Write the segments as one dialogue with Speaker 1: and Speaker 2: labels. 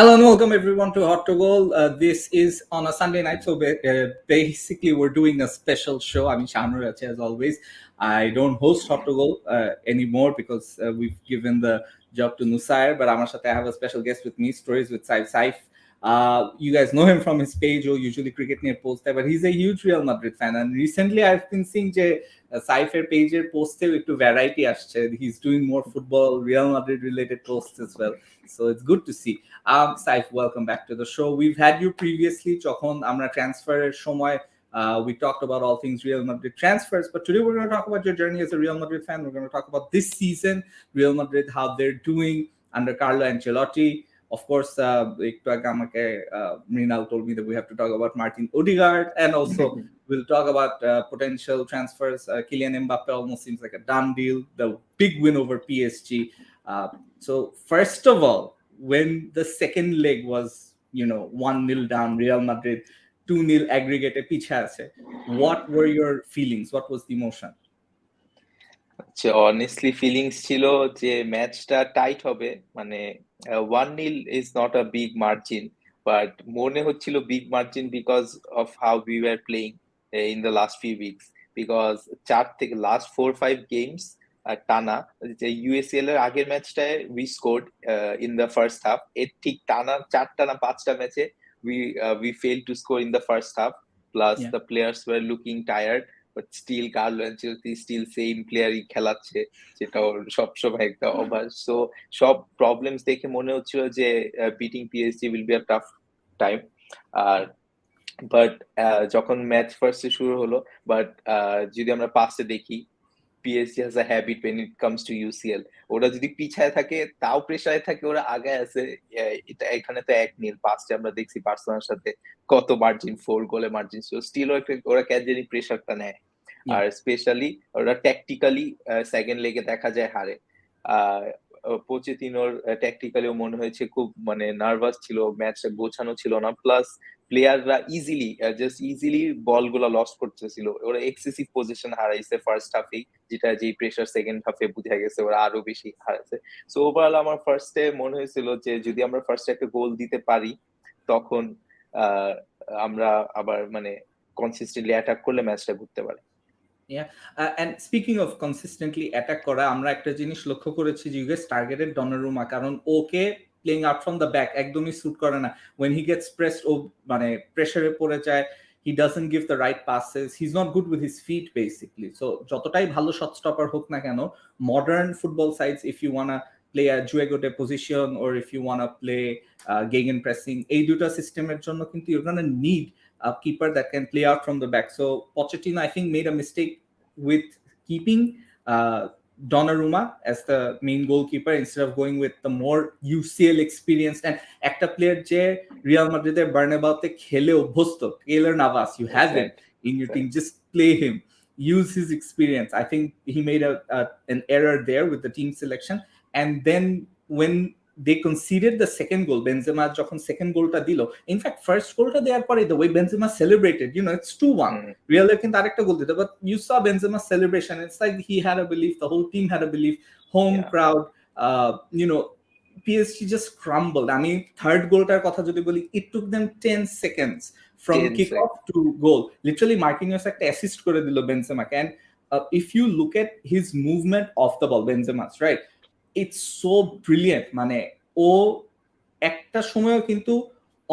Speaker 1: Hello and welcome everyone to Hot to Goal. This is on a Sunday night, so basically we're doing a special show. I'm Shahnoor as always. I don't host Hot to Goal anymore because we've given the job to Nusair, but আমার সাথে I have a special guest with me, Stories with Saif. You guys know him from his page or usually cricket near post there, but he's a huge Real Madrid fan. And recently I've been seeing Saifের পেজের পোস্টে একটু variety আসছে. He's doing more football, Real Madrid related posts as well. So it's good to see. Saif, welcome back to the show. We've had you previously যখন আমরা ট্রান্সফারের সময় we talked about all things Real Madrid transfers, but today we're going to talk about your journey as a Real Madrid fan. We're going to talk about this season, Real Madrid, how they're doing under Carlo Ancelotti. Of course, Mrinal told me that we have to talk about Martin Odegaard, and also we'll talk about potential transfers. Kylian Mbappe almost seems like a done deal. The big win over PSG. So first of all, when the second leg was, 1-0 down, Real Madrid 2-0 aggregated piche ache, what were your feelings? What was the emotion?
Speaker 2: Honestly feelings ছিল যে ম্যাচটা tight হবে, মানে 1-0 is not a big margin, but মনে হচ্ছিল big margin because of how we were playing in the last few weeks, because last 4-5 games টানা যে UCL এর আগের ম্যাচটায় we scored in the first half, এর ঠিক টানা 5টা ম্যাচে we failed to score in the first half, plus the players were looking tired, but still Carlo Ancelotti still same player খেলাচ্ছে, যেটা ওর সবসময় একটা অভ্যাস। সো সব প্রবলেমস দেখে মনে হচ্ছিল যে beating PSG will be a tough time, আর বাট যখন ম্যাচ ফার্স্টে শুরু হলো, বাট যদি আমরা পাস্টে দেখি PSG has a habit when it comes to UCL, ওরা যদি পিছায় থাকে তাও প্রেসারে থাকে, ওরা আগে আছে। এখানে তো 1-0 পাস্টে আমরা দেখছি বার্সেলোনার সাথে কত মার্জিন, 4 গোলে মার্জিন ছিল, স্টিল ওরা ক্যাজুয়ালি প্রেসারটা নেয়। আর স্পেশালি ওরা ট্যাকটিক্যালি সেকেন্ড লেগে দেখা যায় হারে। পোচেতিনোর ট্যাকটিক্যালিও মনে হয়েছে খুব নার্ভাস ছিল, ম্যাচটা গোছানো ছিল না, প্লাস প্লেয়াররা ইজিলি বলগুলো লস করতেছিল, ওরা এক্সেসিভ পজিশন হারাইছে ফার্স্ট হাফেই, যেটা যেই প্রেসার সেকেন্ড হাফে বোঝা গেছে ওরা আরো বেশি হারাইছে। সো ওভারঅল আমার ফার্স্টে মনে হয়েছিল যে যদি আমরা ফার্স্টে একটা গোল দিতে পারি, তখন আমরা আবার কনসিস্টেন্টলি অ্যাটাক করলে ম্যাচটা ঘুরতে পারে।
Speaker 1: Yeah, and speaking of consistently attack করা, আমরা একটা জিনিস লক্ষ্য করেছি যে you guys targeted Donnarumma, কারণ ওকে playing out from the back একদমই স্যুট করে না। When he gets pressed, ও প্রেসারে পড়ে যায়, he doesn't give the right passes, he's not good with his feet basically. So যতটাই ভালো শট স্টপার হোক না কেন, modern football sides, if you wanna play a juego de position or if you wanna play gegen pressing, এই দুটো সিস্টেমের জন্য কিন্তু you're gonna need a keeper that can play out from the back. So Pochettino, I think, made a mistake with keeping Donnarumma as the main goalkeeper instead of going with the more UCL experienced and একটা player যে Real মাদ্রিদের বার্নাবাউতে খেলে অভ্যস্ত, Keylor Navas, you have him in your team, just play him, use his experience. I think he made an error there with the team selection. And then when they conceded the second goal, Benzema যখন second গোলটা দিল, in fact first গোলটা দেওয়ার পরে the way Benzema celebrated, it's 2-1, Real কিন্তু আরেকটা গোল দিত, but you saw Benzema's celebration, it's like he had a belief, the whole team had a belief, home crowd, PSG just crumbled. I mean, third গোলটার কথা যদি বলি, it took them 10 seconds from kick off to goal. Literally Marquinhos একটা assist করে দিল Benzemaকে, and if you look at his movement off the ball, Benzema's, right, it's so brilliant. ও একটা সময়ও কিন্তু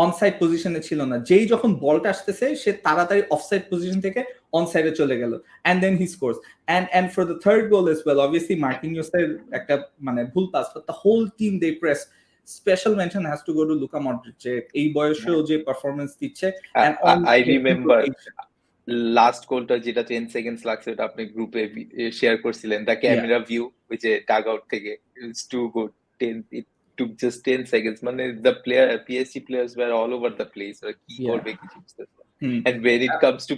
Speaker 1: onside পজিশনে ছিল না, যেই যখন বলটা আসতেছে সে তাড়াতাড়ি অফসাইড পজিশন থেকে অনসাইডে চলে গেল, and then he scores. And for the third goal as well, obviously Marquinhos এর একটা ভুল pass, but the whole team they press. Special mention has to go to Luka Modric, এই বয়সেও যে পারফরম্যান্স দিচ্ছে। And
Speaker 2: I remember লাস্ট গোলটা যেটা 10 seconds লাগছে, ওটা আপনি গ্রুপে শেয়ার করছিলেন, দ্য ক্যামেরা ভিউ ওই যে ডাগ আউট থেকে, it's too good. it took just 10 seconds, the PSG players were all over the place, কি করবে কিছু বুঝতেছে না। And when it comes to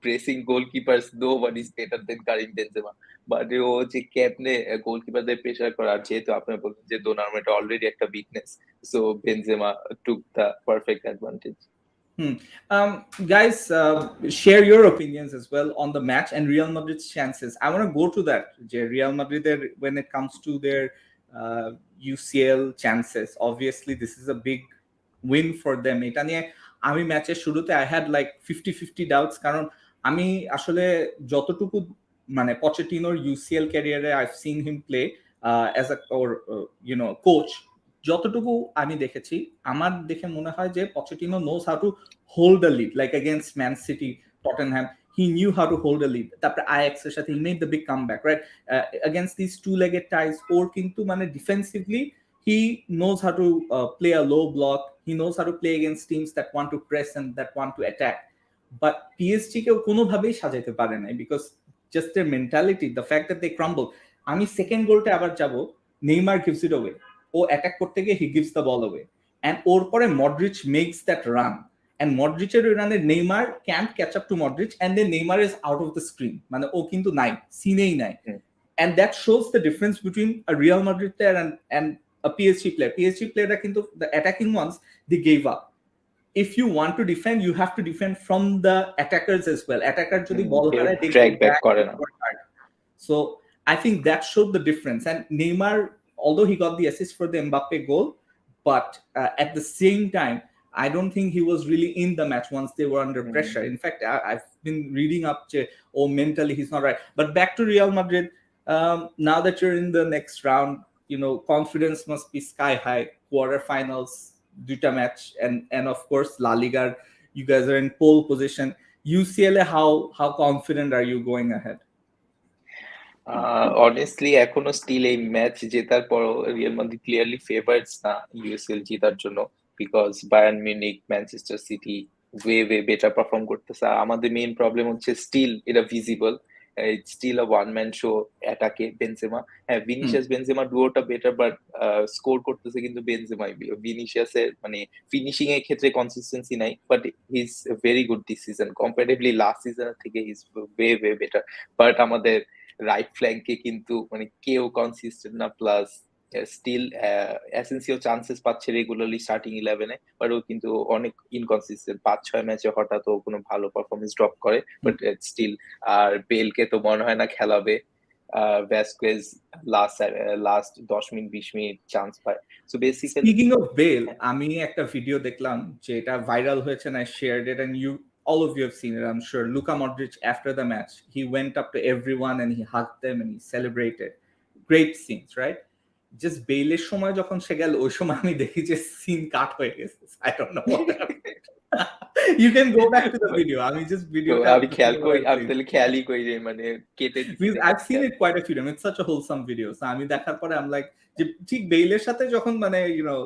Speaker 2: pressing goalkeepers, no one is better than Karim Benzema, but ও যে ক্যাপনে গোলকিপারদের pressure করার, যেহেতু আপনি বলছেন যে Donnarumma অলরেডি একটা weakness, so Benzema took the perfect advantage.
Speaker 1: Guys, share your opinions as well on the match and Real Madrid's chances. I want to go to that. Real Madrid, when it comes to their UCL chances, obviously this is a big win for them. এটা নিয়ে আমি ম্যাচের শুরুতে I had like 50-50 doubts, কারণ আমি আসলে যতটুকু মানে পচেটিনোর UCL ক্যারিয়ারে I've seen him play as a or coach, যতটুকু আমি দেখেছি আমার দেখে মনে হয় যে পচেটিনো knows how to hold a lead, like against Man City, Tottenham, he knew how to hold a lead. তারপরে আয়াক্স এর সাথে he made the big comeback, right? Against these two-legged ties, ওর কিন্তু মানে defensively he knows how to play a low block, he knows how to play against teams that want to press and that want to attack. But PSG কেউ কোনোভাবেই সাজাইতে পারে নাই, because just their mentality, the fact that they crumble. আমি second গোলটা আবার যাব, Neymar gives it away, ও অ্যাটাক করতে গিয়ে he gives the ball away, and ওর পরে Modric makes that run, and মডরিচের ওই রানে Neymar can't catch up to Modric, and then Neymar is out of the screen, মানে ও কিন্তু নাই, সিনেই নাই. And that shows the difference between a Real Madrid player and a PSG player. PSG player কিন্তু the attacking ones, they gave up. If you want to defend, you have to defend from the attackers as well. Attacker যদি বল হারায়, they
Speaker 2: drag back করে না.
Speaker 1: So I think that showed the difference. And Neymar, although he got the assist for the Mbappe goal, but at the same time, I don't think he was really in the match once they were under pressure. In fact, I've been reading up, mentally he's not right. But back to Real Madrid, now that you're in the next round, confidence must be sky high. Quarterfinals, duta match, and of course La Liga, you guys are in pole position. UCL, how confident are you going ahead?
Speaker 2: Honestly, এখনো still এই ম্যাচ জেতার পরও Real Madrid clearly favourites না UCL জেতার জন্য, because Bayern Munich, Manchester City way better perform করতেছে. আমাদের মেইন প্রবলেম হচ্ছে স্টিল এটা visible, it's still a one man show অ্যাটাকে বেনজেমা. হ্যাঁ, ভিনিসিয়াস বেনজেমা ডুওটা বেটার, বাট স্কোর করতেছে কিন্তু বেনজেমাই. ভিনিসিয়াসের মানে ফিনিশিং এর ক্ষেত্রে কনসিস্টেন্সি নাই, but he is very good this season comparatively last সিজনের থেকে he is way better. But আমাদের রাইট ফ্ল্যাঙ্কে কিন্তু মানে কেউ কনসিস্টেন্ট না, প্লাস স্টিল এসেন্সিও চান্সেস পাচ্ছে রেগুলারলি স্টার্টিং 11-এ, বাট ও কিন্তু অনেক ইনকনসিস্টেন্ট. 5-6 ম্যাচে হঠাৎ ও কোনো ভালো পারফরমেন্স ড্রপ করে, বাট স্টিল. আর বেলকে তো মনে হয় না খেলাবে. ভ্যাসকুয়েজ লাস্ট 10 মিনিট 20 মিনিট চান্স পায়. So basically
Speaker 1: speaking of bell, আমি একটা ভিডিও দেখলাম যে এটা ভাইরাল হয়েছে, না shared it and all of you have seen it, I'm sure. Luka Modric, after the match, he went up to everyone and he hugged them and he celebrated. Great scenes, right? Just বেলের সময় যখন সে গেল, ওই সময় আমি দেখি যে scene কাট হয়ে গেছে. I don't know what happened. You can go back to the video. আমি just video
Speaker 2: আমি খেয়ালই করি যে মানে কেটে দিছি.
Speaker 1: I've seen it quite a few times. It's such a wholesome video. So আমি দেখার পরে I'm like, যে ঠিক বেলের সাথে যখন মানে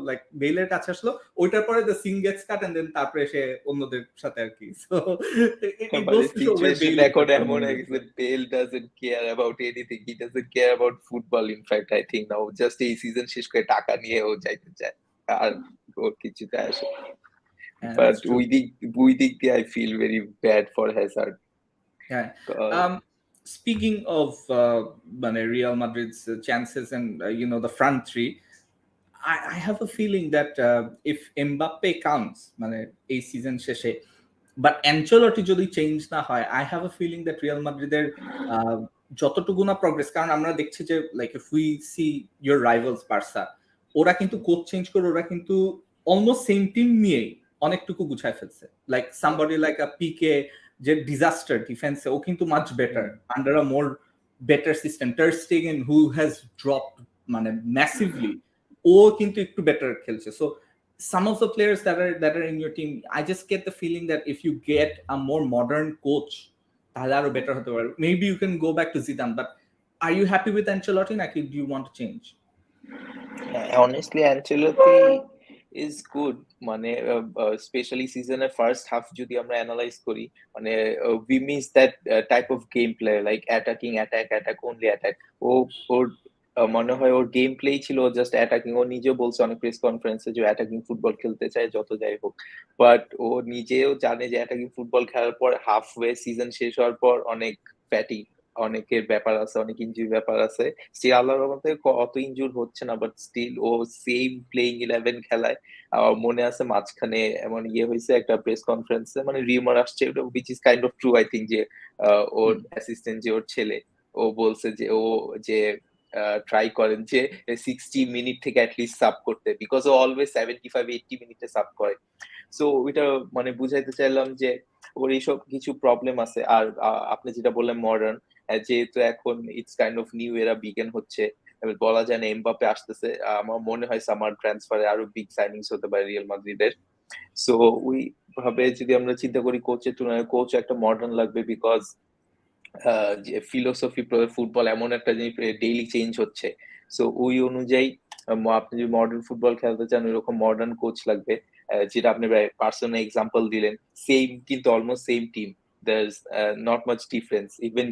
Speaker 1: like বেলের কাছে আসলো, ওইটার পরে the scene gets cut and then তারপরে সে অন্যদের সাথে আর কি. So it goes to show where Bale
Speaker 2: এখন এমন হয়ে গেছে, Bale doesn't care about anything. He doesn't care about football. In fact, I think now just এই সিজন শেষ করে টাকা নিয়ে ও যাইতে চায়, আর ওর কিছুতে আসে. But we think I feel very bad for Hazard.
Speaker 1: Yeah. Speaking of Real Madrid's chances and the front three, I have a feeling that if Mbappe comes, a season শেষে, but Ancelotti যদি change না হয়, I have a feeling that Real Madrid-এর যতটুকু না progress, কারণ আমরা দেখছি যে like if we see your rivals Barca, ওরা কিন্তু কোচ চেঞ্জ করে ওরা কিন্তু অলমোস্ট সেম টিম নিয়ে অনেকটুকু গুছায় ফেলছে. Like somebody like a Piqué, যে ডিজাস্টার ডিফেন্সে, ও কিন্তু much better under a more better system. Ter Stegen, who has dropped massively, ও কিন্তু একটু বেটার খেলছে. So some of the players that are in your team, I just get the feeling that if you get a more modern coach, তাহলে আরো better হতে পারে. Maybe you can go back to Zidane, but are you happy with Ancelotti? Like, do you want to change?
Speaker 2: Honestly, Ancelotti is good. মানে specially সিজনের first half যদি আমরা analyse করি, মানে we miss that type of game play, like attacking, attack only attack. ওর মনে হয় ওর game play ছিল just attacking. ও নিজেও বলছে অনেক প্রেস কনফারেন্সে যে অ্যাটাকিং ফুটবল খেলতে চায় যত যাই হোক, বাট ও নিজেও জানে যে অ্যাটাকিং ফুটবল খেলার পর হাফ ওয়ে সিজন শেষ হওয়ার পর অনেক ফ্যাটি, অনেকের ব্যাপার আছে, অনেক ইনজুরি ব্যাপার আছে. স্টিল আল্লাহর রহমতে অত ইনজুর হচ্ছে না, বাট স্টিল ও সেম প্লেইং 11 খেলায়. মনে আছে মাঝখানে এমন হয়েছে একটা প্রেস কনফারেন্সে, মানে রিউমার আসছে, which is kind of true I think, যে ওর অ্যাসিস্ট্যান্ট যে ওর ছেলে, ও বলছে যে ও যে ট্রাই করেন যে 60 মিনিট থেকে অ্যাটলিস্ট সাব করতে, বিকজ ও অলওয়েজ 75-80 মিনিটে সাব করে। সো ওইটা মানে বুঝাইতে চাইলাম যে ওর এইসব কিছু প্রবলেম আছে। আর আপনি যেটা বললেন মডার্ন, যেহেতু এখন ইটস কাইন্ড অফ নিউ এরা বিগিন হচ্ছে, এবার বলা যায় না এমবাপ্পে আসতেছে, আমার মনে হয় সামার ট্রান্সফারে আরো বিগ সাইনিংস হতে পারে রিয়াল মাদ্রিদের। সো ওই ভাবে যদি আমরা চিন্তা করি কোচের তুলনায়, কোচ একটা মডার্ন লাগবে, বিকজ যে ফিলোসফি ফুটবল এমন একটা জিনিস ডেইলি চেঞ্জ হচ্ছে। সো ওই অনুযায়ী আপনি যদি মডার্ন ফুটবল খেলতে চান ওইরকম মডার্ন কোচ লাগবে। যেটা আপনি পার্সোনাল এক্সাম্পল দিলেন, সেম কিন্তু almost same team, there is not much difference, even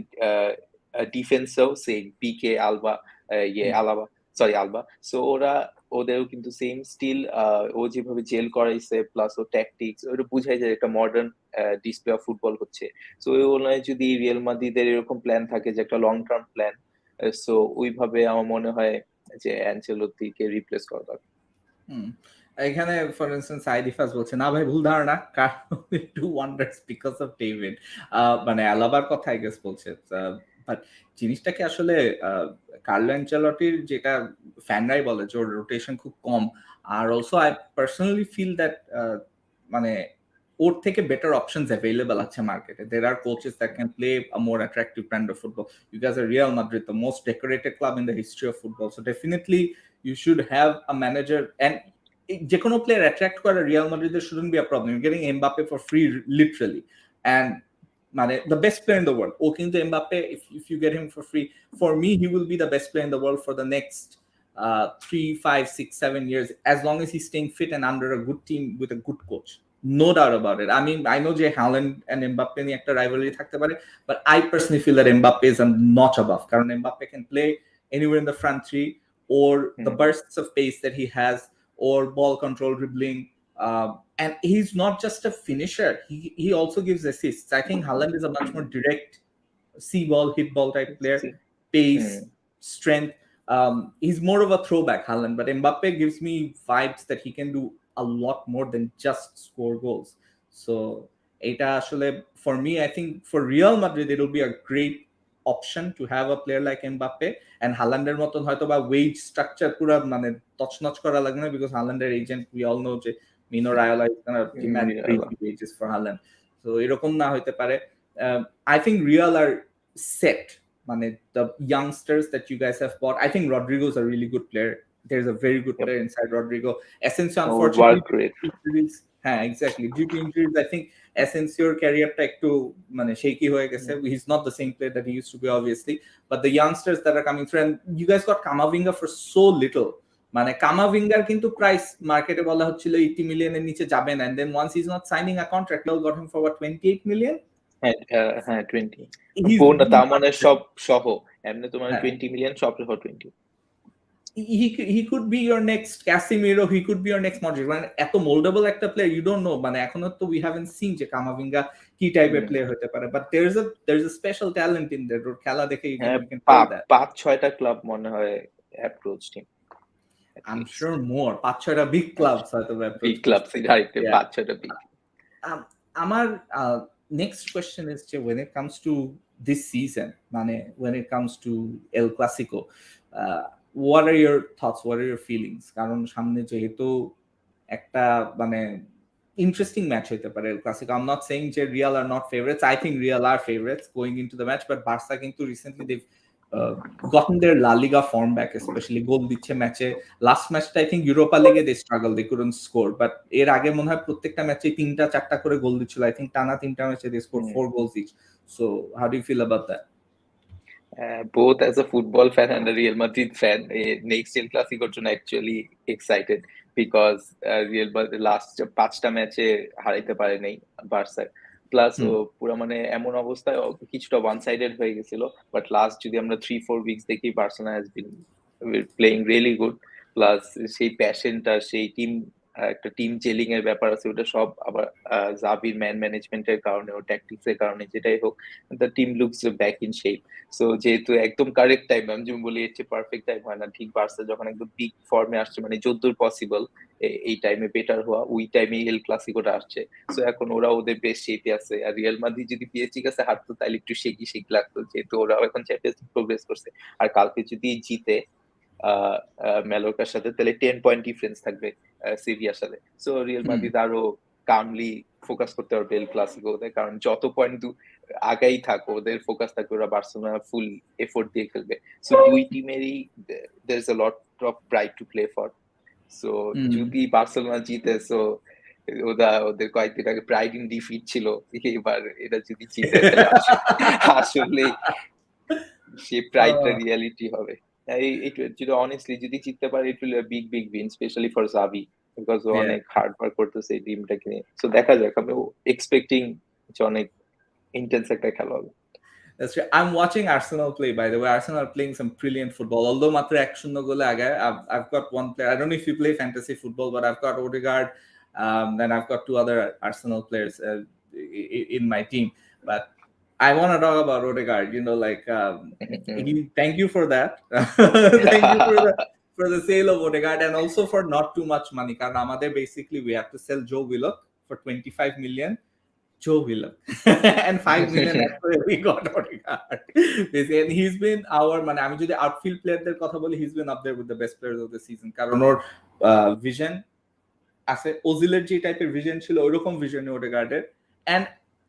Speaker 2: ডিফেন্সও same, Piqué Alba, Alaba, sorry Alba. So ওদেরও কিন্তু সেম স্টিল, ও যেভাবে জেল করাইছে প্লাস ও ট্যাকটিক্স, ওটা বুঝাই যায় একটা মডার্ন ডিসপ্লে অফ ফুটবল হচ্ছে। সো ওই অনুযায়ী যদি রিয়াল মাদ্রিদের এরকম প্ল্যান থাকে যে একটা লং টার্ম প্ল্যান, সো ওইভাবে আমার মনে হয় যে অ্যানচেলোত্তিকে রিপ্লেস করা দরকার।
Speaker 1: এখানে ফর ইনস্টেন্স আইডিফাস বলছে না ভাই ভুল ধারণা, Carlo will do ওয়ান্ডারস because of David, মানে আলাবার কথা আই গেস বলছে। বাট জিনিসটাকে আসলে কার্লো অ্যানচেলটির যেটা ফ্যানরাই বলে যে ওর রোটেশন খুব কম, আর also I personally feel that মানে ওর থেকে বেটার অপশনস অ্যাভেলেবল আছে মার্কেটে। There are coaches that can play a more attractive brand of football. You guys are Real Madrid, the most decorated club in the history of football, so definitely you should have a manager, and যে কোনো player attract করা Real মাদ্রিদের shouldn't be a problem. You're getting Mbappe for free literally, and মানে the best player in the world. ও কিন্তু Mbappe, if you get him for free, for me he will be the best player in the world for the next 3, 5, 6, 7 years, as long as he's staying fit and under a good team with a good coach. No doubt about it. I mean, I know যে Haaland and Mbappe নিয়ে একটা rivalry থাকতে পারে, but I personally feel that Mbappe is a notch above, কারণ Mbappe can play anywhere in the front three, or the bursts of pace that he has, or ball control, dribbling, and he's not just a finisher. He also gives assists. I think Haaland is a much more direct, see ball, hit ball type player, pace, strength. He's more of a throwback, Haaland, but Mbappe gives me vibes that he can do a lot more than just score goals. So এটা আসলে for me, I think for Real Madrid it will be a great option to have a player like Mbappe, and Haalander মতন হয়তো বা wedge structure পুরো মানে তছনছ করা লাগবে না, because Haalander agent we all know যে Mino Raiola is gonna demand crazy wages for Haaland. So এরকম না হইতে পারে। I think Real are set, মানে the youngsters that you guys have bought. I think Rodrigo is a really good player. There's a very good player inside Rodrigo. Asensio unfortunately, হ্যাঁ exactly, due to injuries I think Asensioর ক্যারিয়ারটা একটু মানে shaky হয়ে গেছে. He's not the same player that he used to be obviously, but the youngsters that are coming through, and you guys got Camavinga for so little. মানে Camavingaর কিন্তু price মার্কেটে বলা হচ্ছিল 80 মিলিয়নের নিচে যাবে না, and then once he's not signing a contract, Real got him for what, 28 million?
Speaker 2: হ্যাঁ 20 পূর্ণ তার মানে সব সহ এমনি তোমার 20 মিলিয়ন সব সহ 20।
Speaker 1: he could be your next Casemiro, he could be your next Modric, মানে এত মোল্ডেবল একটা প্লেয়ার, you don't know, মানে এখনো তো we haven't seen যে Camavinga কি টাইপের প্লেয়ার হতে পারে, but there's a special talent in there. ওর খেলা দেখে you can tell that
Speaker 2: 5-6টা ক্লাব মনে হয় approach team,
Speaker 1: I'm sure more, 5-6টা বিগ ক্লাবস হয়তো
Speaker 2: বিগ ক্লাবস, রাইট, 5-6টা বিগ।
Speaker 1: আমার next question is যে when it comes to this season, মানে when it comes to El Clasico, what are your thoughts, what are your feelings? কারণ সামনে যেহেতু একটা মানে interesting match হইতে পারে El Clasico. I'm not saying যে Real are not favorites. I think Real are favorites going into the match, but Barca কিন্তু recently they've gotten their La Liga form back, especially গোল দিচ্ছে ম্যাচে। Last ম্যাচটা I think Europa League they struggled, they couldn't score, but এর আগে মনে হয় প্রত্যেকটা ম্যাচে 3-4টা করে গোল দিচ্ছিল। I think টানা 3টা ম্যাচে they scored 4 goals each. So how do you feel about that?
Speaker 2: Both as a football fan and a Real Madrid fan, next El Clasico জন্য actually excited because Real Madrid last 5টা ম্যাচে হারাইতে পারে নাই Barca, plus পুরো মানে এমন অবস্থায় কিছুটা ওয়ান সাইডেড হয়ে গেছিল, বাট লাস্ট যদি আমরা 3-4 উইকস দেখি Barcelona has been playing really good, plus সেই প্যাশনটা, সেই টিম একটা টিম জেলিং এর ব্যাপার আছে, ওটা সব আবার জাভির ম্যান ম্যানেজমেন্টের কারণে ও ট্যাকটিক্স এর কারণে যেটাই হোক, the team looks back in shape. So যেহেতু একদম কারেক্ট টাইম, আমি যেমন বলি এর চেয়ে পারফেক্ট টাইম হয় না, ঠিক বার্সা যখন একদম পিক ফর্মে আসছে, মানে যতদূর পসিবল এই টাইমে বেটার হওয়া, ওই টাইমে এল ক্লাসিকোটা আসছে। সো এখন ওরা ওদের বেস্ট শেপে আছে। আর রিয়াল মাদ্রিদ যদি পিএসজি কাছে হারতো তাহলে একটু শেকি শেকি লাগতো, যেহেতু ওরাও এখন চ্যাম্পিয়ন্স লিগ প্রোগ্রেস করছে। আর কালকে যদি জিতে মেলোকার সাথে, তাহলে 10 পয়েন্ট ডিফারেন্স থাকবে সিভিয়ার সাথে। সো রিয়াল মাদ্রিদ আরো কামলি ফোকাস করতে পারবে এল ক্লাসিকোতে, কারণ যত পয়েন্ট আগাই থাক ওদের ফোকাস থাকবে ওরা বার্সেলোনা ফুল এফোর্ট দিয়ে খেলবে। সো দুই টিমেরই there is a lot of pride to play for. So যদি বার্সেলোনা জিতে, সো ওদের কয়েকদিন আগে প্রাইড ইন ডিফিট ছিল, এবার এটা যদি জিতে তাহলে আসলে সেই প্রাইডটা রিয়ালিটি হবে। যদি অনেস্টলি যদি জিততে পারে, it will big big win, especially for Xavi, because ও অনেক হার্ড ওয়ার্ক করতেছে এই টিমটাকে নিয়ে। সো দেখা যাক, আমি এক্সপেক্টিং যে অনেক ইন্টেন্স একটা খেলা হবে।
Speaker 1: That's right. I'm watching Arsenal play, by the way. Arsenal are playing some brilliant football. Although matra 1-0 goal aage, I've got one player. I don't know if you play fantasy football, but I've got Odegaard. Then I've got two other Arsenal players in my team. But I want to talk about Odegaard. You know, like thank you for that. Thank you for the sale of Odegaard, and also for not too much money. Because amader basically we have to sell Joe Willock for 25 million. Joe Willock and 5 million after we got Odegaard. And he's been our মানে আমি যদি outfield প্লেয়ারদের কথা বলি, he's been up there with the best players of the season, কারণ ওর vision আছে, ওজিলের যে টাইপের ভিশন ছিল ওইরকম ভিশন Odegaardের, and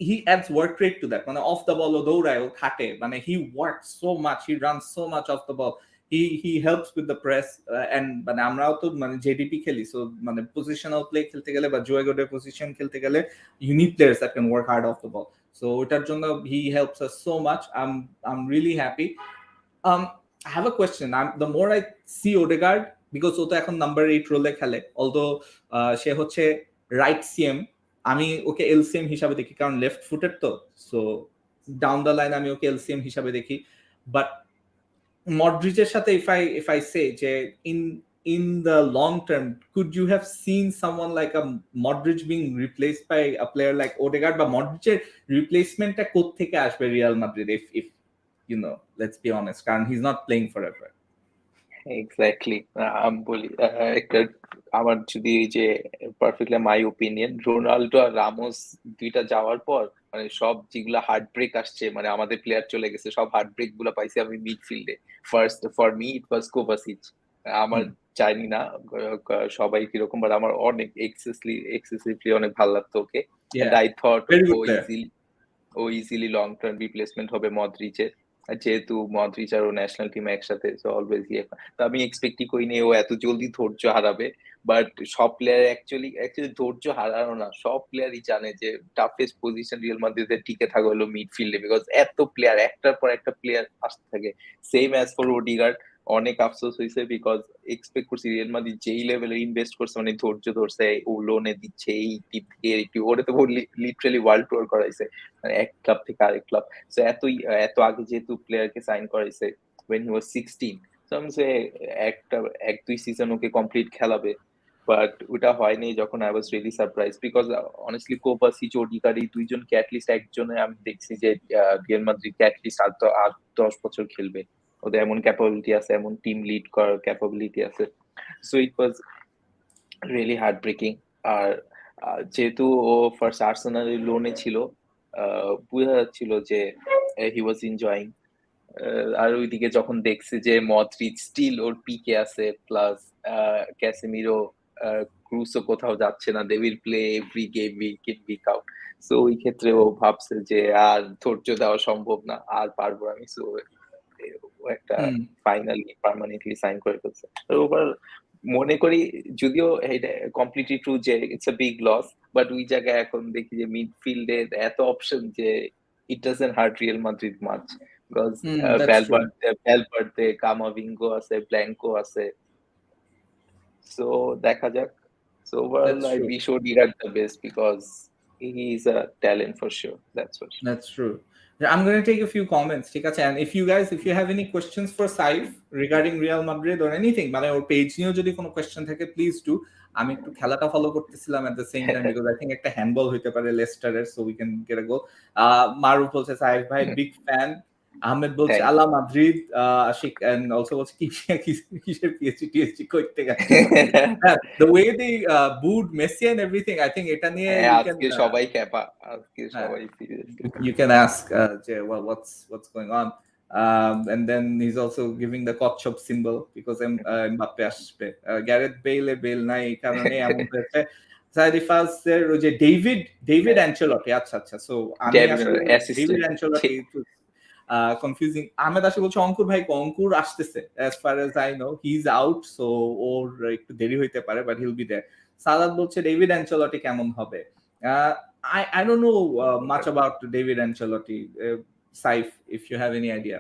Speaker 1: he adds work rate to that, মানে অফ দ্য বল ও দৌড়ায়, ও খাটে, মানে he works so much, he runs so much off the ball, he helps with the press, and মানে আমরাও তো মানে জেডিপি খেলি, সো মানে পজিশনাল প্লে খেলতে গেলে বা জুয়াগোডের পজিশন খেলতে গেলে you need players that can work hard off the ball. So ওটার জন্য he helps us so much. I'm really happy. I have a question. The more I see Odegaard, because ও তো এখন number 8 রোলে খেলে, although সে হচ্ছে right CM, আমি ওকে LCM হিসাবে দেখি, কারণ লেফট ফুটের তো, সো ডাউন দ্য লাইন আমি ওকে এলসিএম হিসাবে দেখি। বাট মডরিচের সাথে if I say যে in the long term, could you have seen someone like a Modric being replaced by a player like Odegaard, বা মডরিচের রিপ্লেসমেন্টটা কোথা থেকে আসবে Real Madrid, if you know, let's be honest, কারণ he's not playing forever.
Speaker 2: Exactly, আমি বলি একটা, আমার যদি এই যে পারফেক্টলি মাই ওপিনিয়ন, রোনাল্ডো আর রামোস দুইটা যাওয়ার পর মানে সব যেগুলা হার্ট ব্রেক আসছে, মানে আমাদের প্লেয়ার চলে গেছে, সব হার্ট ব্রেক গুলা পাইছি আমি মিডফিল্ডে। ফার্স্ট ফর মি ইট ওয়াজ কোভাসিচ। আমার জানি না সবাই কিরকম, বাট আমার অনেক এক্সেসিভলি অনেক ভালো লাগতো ওকে। এন্ড আই থট ও ইজিলি লং টার্ম রিপ্লেসমেন্ট হবে মদ্রিচের, যেহেতু মদ্রিচ আর ও ন্যাশনাল টিম একসাথে, সো অলওয়েজ তো আমি এক্সপেক্টই করিনি ও এত জলদি ধৈর্য হারাবে। বাট সব প্লেয়ার অ্যাকচুয়ালি ধৈর্য হারানো না, সব প্লেয়ারই জানে যে টাফেস্ট পজিশন রিয়াল মাদ্রিদের টিকে থাকা হলো মিডফিল্ডে, বিকজ এত প্লেয়ার একটার পর একটা প্লেয়ার আসতে থাকে। সেম অ্যাজ ফর ওডিগার্ড, অনেক আফসোস হয়েছে, বিকজ এক্সপেক্ট করছি রিয়াল মাদ্রিদ যেই লেভেলে ইনভেস্ট করছে, মানে ধৈর্য ধরছে, ও লোনে দিচ্ছে এই টিম থেকে, ওরে তো লিটারালি ওয়ার্ল্ড টুর করাইছে, মানে এক ক্লাব থেকে আরেক ক্লাব। সো এত আগে যেহেতু প্লেয়ারকে সাইন করাইছে when he was 16, so আমি সে এক দুই সিজন ওকে কমপ্লিট খেলাবে, বাট ওটা হয়নি। যখন I was really surprise, because honestly Kovacic, Odegaard এই দুইজনকে অ্যাটলিস্ট একজনে আমি দেখছি যে রিয়াল মাদ্রিদকে অ্যাটলিস্ট 8-10 বছর খেলবে, ওদের এমন ক্যাপাবিলিটি আছে, এমন টিম লিড করার ক্যাপাবিলিটি আছে। So it was really heart breaking. আর যেহেতু ও ফার্স্ট আর্সেনালের লোনে ছিল, বোঝা যাচ্ছিল যে হি ওয়াজ এনজয়িং। আর ওইদিকে যখন দেখছে যে মদ্রিচ স্টিল ওর পিকে আছে, প্লাস ক্যাসেমিরো, ক্রুসও কোথাও যাচ্ছে না, they will play every game week in week out. So ওই ক্ষেত্রে ও ভাবছে যে আর ধৈর্য দেওয়া সম্ভব না, আর পারবো আমি। সো ও একটা ফাইনালি পার্মানেন্টলি সাইন করে ফেলছে। ওভার মনে করি, যদিও এটা কমপ্লিটলি ট্রু যে it's a big loss, but ওই জায়গায় এখন দেখি যে মিডফিল্ডে এত অপশন যে it doesn't hurt Real Madrid much, because Valverde, Camavinga আছে, ব্ল্যাঙ্কো আছে। সো দেখা যাক। So overall I wish Odegaard the best, because he is a talent for sure. That's for sure.
Speaker 1: That's true. I'm going to take a few comments. ঠিক আছে, and if you have any questions for Saif regarding Real Madrid or anything, মানে ওর page নিয়েও যদি কোনো question থাকে please do. আমি একটু খেলাটা ফলো করতেছিলাম at the same time because I think একটা হ্যান্ডবল হইতে পারে লেস্টারের, so we can get a goal. মারুফ বলছে সাইফ ভাই বিগ ফ্যান। আহমেদ বলছে
Speaker 2: Thank you.
Speaker 1: আলা মাদ্রিদ। আশিক and also বলছে কিসের পিএসজি টিএসজি কইতে গেছে। The way they booed Messi and everything, I think এটা নিয়ে
Speaker 2: হ্যাঁ,
Speaker 1: you can
Speaker 2: আজকে সবাই ক্যাপা, আজকে সবাই seriously.
Speaker 1: you can ask well, what's going on. And then he's also giving the kotchop symbol because Mbappe আসবে। Gareth Bale বেল নাই এই কারণে এমন হয়েছে। সাইফাসের ওই যে ডেভিড অ্যানচেলটি, আচ্ছা সো আমি আসলে ডেভিড অ্যানচেলটি কনফিউজিং। আহমেদ আসলে বলছে অঙ্কুর ভাই, অঙ্কুর আসতেছে as far as I know he's out, so ওর একটু দেরি হইতে পারে but he'll be there. Saadat বলছে ডেভিড অ্যানচেলটি কেমন হবে। I don't know much about David Ancelotti. Saif, if you have any idea.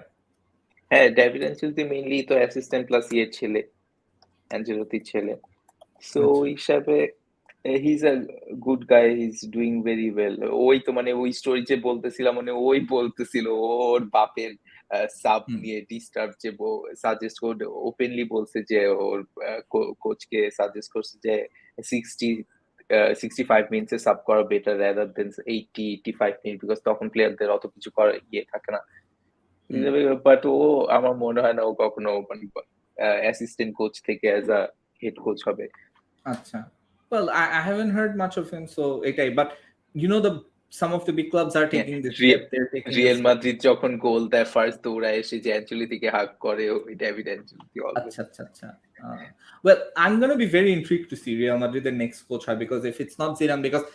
Speaker 2: হ্যাঁ, ডেভিড অ্যানচেলতি মেইনলি তো অ্যাসিস্ট্যান্ট প্লাস ছেলে, অ্যানচেলতির ছেলে। সো হিসাবে হি is a good guy, he is doing very well. ওই তো মানে ওই স্টোরি যে বলতেছিলাম, মানে ওই বলতেছিল ওর বাপের সাব নিয়ে ডিস্টার্ব যে সাজেস্ট করে ওপেনলি বলছে যে ওর কোচকে সাজেস্ট করছে যে 65 মিনিটসে সাব করা better rather than 85 minute, because তখন প্লেয়ারদের অত কিছু করার ইয়ে থাকে না। বাট ও আমার মনে হয় না ও কখনো মানে অ্যাসিস্ট্যান্ট কোচ থেকে অ্যাজ আ হেড কোচ হবে।
Speaker 1: আচ্ছা, well I haven't heard much of him, so এটাই, but you know some of the big clubs are taking this step. They're taking
Speaker 2: Real Madrid যখন গোল দেয় ফার্স্ট দৌড়ায় এসে যে অ্যানচেলতিকে হাগ করে ওই ডেভিড অ্যানচেলতি অলওয়েজ।
Speaker 1: আচ্ছা well I'm going to be very intrigued to see Real Madrid the next coach, because if it's not Zidane, because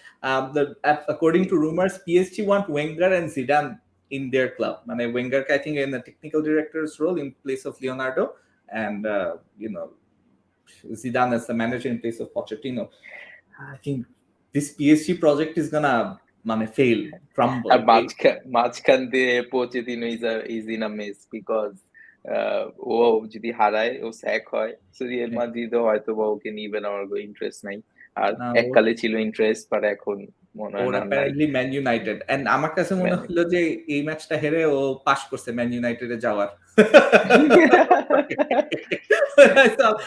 Speaker 1: according to rumors PSG want Wenger and Zidane in their club. মানে Wenger I think in the technical director's role in place of Leonardo, and Zidane as the manager in place of Pochettino. I think this PSG project is gonna fail, crumble.
Speaker 2: আর মাঝখান দিয়ে Pochettino is in a mess, because ও যদি হারায় ও sack হয়, so Real মাদ্রিদও হয়তো বা ওকে নিবে না, ওর ইন্টারেস্ট নাই। আর এককালে ছিল ইন্টারেস্ট, বাট এখন মনে হয় না।
Speaker 1: অ্যাপারেন্টলি ম্যান ইউনাইটেড, এন্ড আমার কাছে মনে হলো যে এই ম্যাচটা হেরে ও পাস করছে ম্যান ইউনাইটেডে যাওয়ার।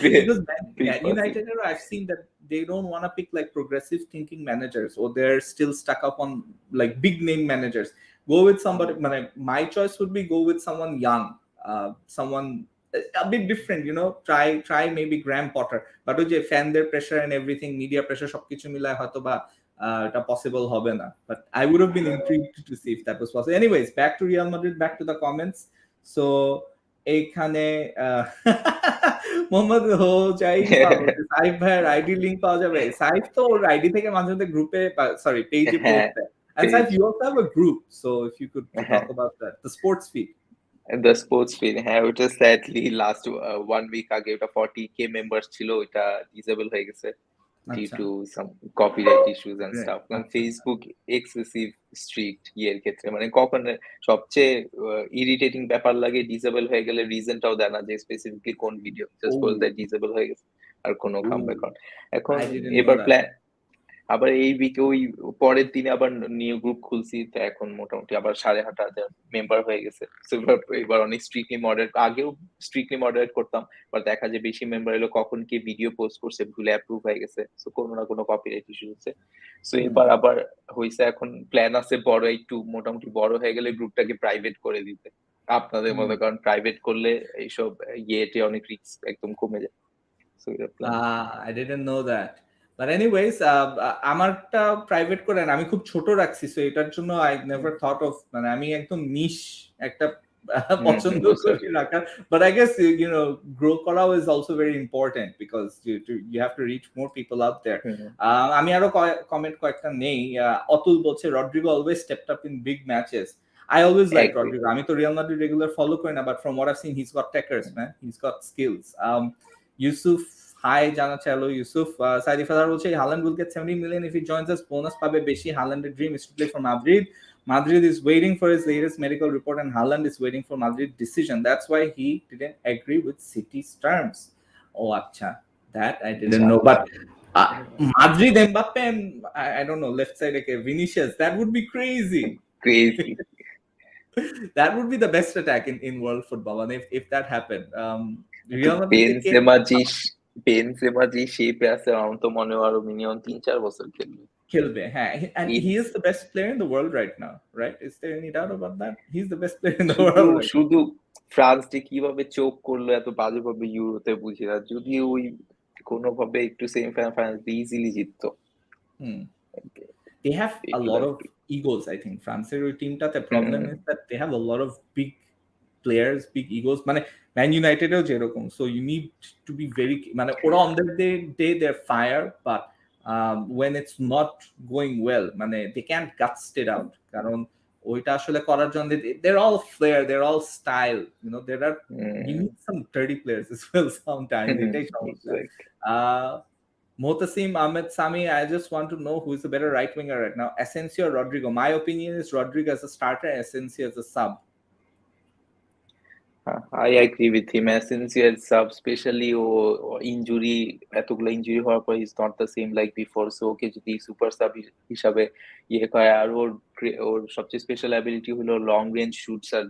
Speaker 1: Because Man United, I've seen that they don't want to pick like progressive thinking managers, or they're still stuck up on like big name managers. Go with somebody. My choice would be go with someone young, someone a bit different, try maybe Graham Potter. But ওই যে ফ্যানদের pressure and everything, media pressure সবকিছু মিলায় হয়তো বা এটা possible হবে না, but I would have been intrigued to see if that was possible. Anyways, back to Real Madrid, back to the comments. So এইখানে মোহাম্মদ সাইফ ভাইয়ের আইডি লিংক পাওয়া যাবে। সাইফ তো ওর আইডি থেকে মাঝে মধ্যে গ্রুপে পেজে পোস্ট দেয়, and Saif, you also have a group, so if you could talk about that, the sports feed.
Speaker 2: The sports feed, হ্যাঁ, ওটা sadly last 1 week আগে ওটা 40k members ছিল, ওটা ডিসেবল হয়ে গেছে due to some copyright issues and stuff. And Facebook excessive strict এর ক্ষেত্রে, মানে কখন সবচেয়ে ইরিটেটিং ব্যাপার লাগে ডিসেবল হয়ে গেলে রিজনটাও দেয় না যে স্পেসিফিকলি কোন ভিডিও, জাস্ট বলতে ডিসেবল হয়ে গেছে আর কোনো কামব্যাক হয়। এখন এবার প্ল্যান আবার এই উইকে ওই পরের দিনে আবার নিউ গ্রুপ খুলছি, তো এখন মোটামুটি আবার 8,500 মেম্বার হয়ে গেছে। এবার অনেক স্ট্রিক্টলি মডারেট, আগেও স্ট্রিক্টলি মডারেট করতাম, বাট দেখা যায় বেশি মেম্বার এলো কখন কি ভিডিও পোস্ট করছে ভুলে অ্যাপ্রুভ হয়ে গেছে, সো কোনো না কোনো কপিরাইট ইস্যু হচ্ছে। সো এবার আবার হইছে, এখন প্ল্যান আছে বড় একটু, মোটামুটি বড় হয়ে গেলে গ্রুপটাকে প্রাইভেট করে দিতে আপনাদের মতো, কারণ প্রাইভেট করলে এইসব ইয়েতে অনেক রিস্ক একদম কমে যায়। So
Speaker 1: I didn't know that. But anyways, আমারটা প্রাইভেট করে আমি খুব ছোট রাখছি, সো এটার জন্য I never thought of, আমি একদম নিশ একটা পছন্দ করি রাখার, but I guess grow করা is also very important because you have to reach more people out there. আমি আরো কমেন্ট কয়েকটা নেই। অতুল বলছে Rodrigo always stepped up in big matches. I always like Rodrigo. আমি তো রিয়াল মাদ্রিদ রেগুলার ফলো করি না, but from what I've seen he's got techers, man. He's got skills. Yusuf, hi, জানা চাইলো Yusuf. Saif বলছে Haaland will get 70 million if he joins us. Bonus পাবে বেশি. Haaland's dream is to play for Madrid. Madrid is waiting for his latest medical report, and Haaland is waiting for Madrid decision. That's why he didn't agree with City's terms. Oh, acha, that I didn't know. But Madrid, Mbappe, and I don't know, left side like Vinicius. That would be crazy.
Speaker 2: Crazy.
Speaker 1: That would be the best attack in world football. And if that happened,
Speaker 2: তো
Speaker 1: Real Madrid
Speaker 2: Benzema যে শেপে আছে আমার তো মনে হয় আরো minimum 3-4 বছর খেলবে।
Speaker 1: খেলবে, হ্যাঁ, and
Speaker 2: এই
Speaker 1: he is the best player in the world right now, right? Is there any doubt about that? He's the best player in the
Speaker 2: শুধু
Speaker 1: world right
Speaker 2: শুধু ফ্রান্স যে কিভাবে চোখ করলো এত বাজেভাবে ইউরোতে বুঝি না, যদি ওই কোনোভাবে একটু সেমিফাইনাল ফাইনাল ইজিলি জিততো।
Speaker 1: now. They have a lot of egos, I think. ফ্রান্সের ওই টিমটাতে problem is that they have a lot of big players, big egos. মানে ম্যান ইউনাইটেডেও যেরকম, so you need to be very, মানে ওরা on their day they're fire, but when it's not going well, মানে they can't guts it out, কারণ ওইটা আসলে করার জন্য they're all flair, they're all style, you know, there are you need some dirty players as well sometimes. এটাই সমস্যা। Motasim Ahmed Sami, I just want to know who is the better right winger right now, Asensio or Rodrigo? My opinion is Rodrigo as a starter, Asensio as a sub.
Speaker 2: I agree with him. Asensio as sub, especially injury, এতগুলো injury হওয়ার পর is not the same like before, so okay যদি super sub হিসাবে ইয়ে করে, আর ওর সবচেয়ে special ability হলো long range suits আর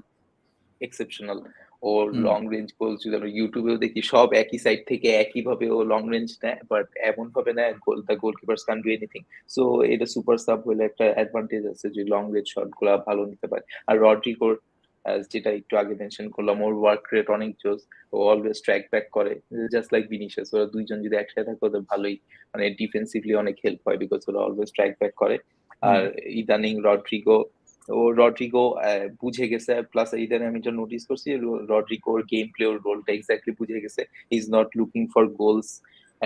Speaker 2: exceptional. ওর long range গোল যদি আমরা ইউটিউবেও দেখি, সব একই সাইড থেকে একই ভাবে ও লং রেঞ্জ নেয়, বাট এমন ভাবে নেয় the goalkeepers can do anything. So এটা সুপার সাব হলে একটা অ্যাডভান্টেজ আছে যে লং রেঞ্জ শট গুলা ভালো নিতে পারে। আর রড্রিগোর যেটা একটু আগে মেনশন করলাম, ওর ওয়ার্ক রেট অনেক জোস, ও অলওয়েজ ট্র্যাক ব্যাক করে, জাস্ট লাইক ভিনিসিয়াস। ওরা দুইজন যদি একসাথে থাকে ওদের ভালোই মানে ডিফেন্সিভলি অনেক হেল্প হয়, বিকজ ওরা অলওয়েজ ট্র্যাক ব্যাক করে। আর ইদানিং রড্রিগো বুঝে গেছে, প্লাস ইদানিং আমি যেটা নোটিস করছি রড্রিগোর গেম প্লে ওর রোলটা এক্স্যাক্টলি বুঝে গেছে। হি is not looking for goals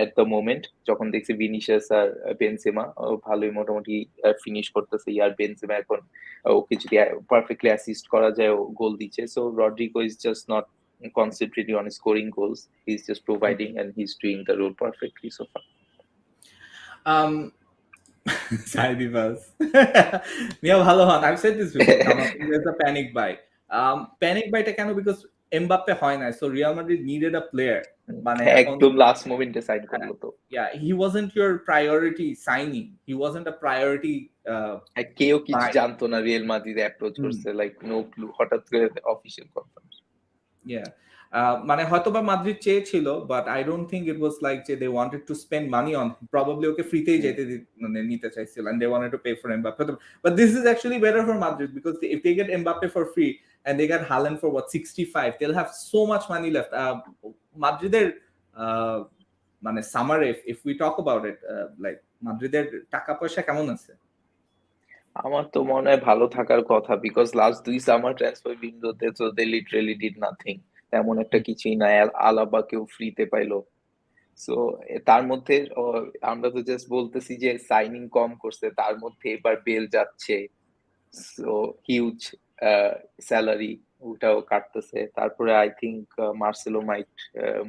Speaker 2: at the moment. যখন দেখছি ভিনিসিয়াস আর বেনজেমা ভালোই মোটামুটি ফিনিশ করতেছে, আর বেনজেমা এখন ওকে যদি পারফেক্টলি অ্যাসিস্ট করা যায় ও গোল দিচ্ছে। So Rodrygo is just not concentrating on scoring goals, he's just providing and he's doing the role perfectly so far.
Speaker 1: Saidivas. Yeah, ভালো হন। I've said this before. There's a panic buy. Panic buy টা কেন? Because Mbappe হয় না, so Real Madrid needed a player. মানে
Speaker 2: একদম last মোমেন্টে sign করলো তো।
Speaker 1: Yeah, he wasn't your priority signing. He wasn't a priority.
Speaker 2: কেউ কিছু জানতো না রিয়াল মাদ্রিদ অ্যাপ্রোচ করছে, লাইক নো ক্লু, হঠাৎ করে অফিশিয়াল কনফার্মেশন।
Speaker 1: Yeah. মানে হয়তোবা মাদ্রিদ চেয়েছিল, but I don't think it was like যে they wanted to spend money on, probably ওকে ফ্রিতেই যেতে মানে নিতে চাইছিল, and they wanted to pay for Mbappe. But this is actually better for Madrid, because if they get Mbappe for free and they get Haaland for what 65, they'll have so much money left. মাদ্রিদের মানে সামারে if we talk about it, like মাদ্রিদের টাকা পয়সা কেমন আছে?
Speaker 2: আমার তো মনে হয় ভালো থাকার কথা, বিকজ লাস্ট 2 সামার ট্রান্সফার উইন্ডোতে তো দে লিটারালি ডিড নাথিং, তেমন একটা কিছুই না। আলাবা কেউ ফ্রিতে পাইলো, সো তার মধ্যে আমরা তো জাস্ট বলতেছি যে সাইনিং কম করছে, তার মধ্যে এবার বেল যাচ্ছে, সো হিউজ স্যালারি ওটাও কাটতেছে। তারপরে I think Marcelo might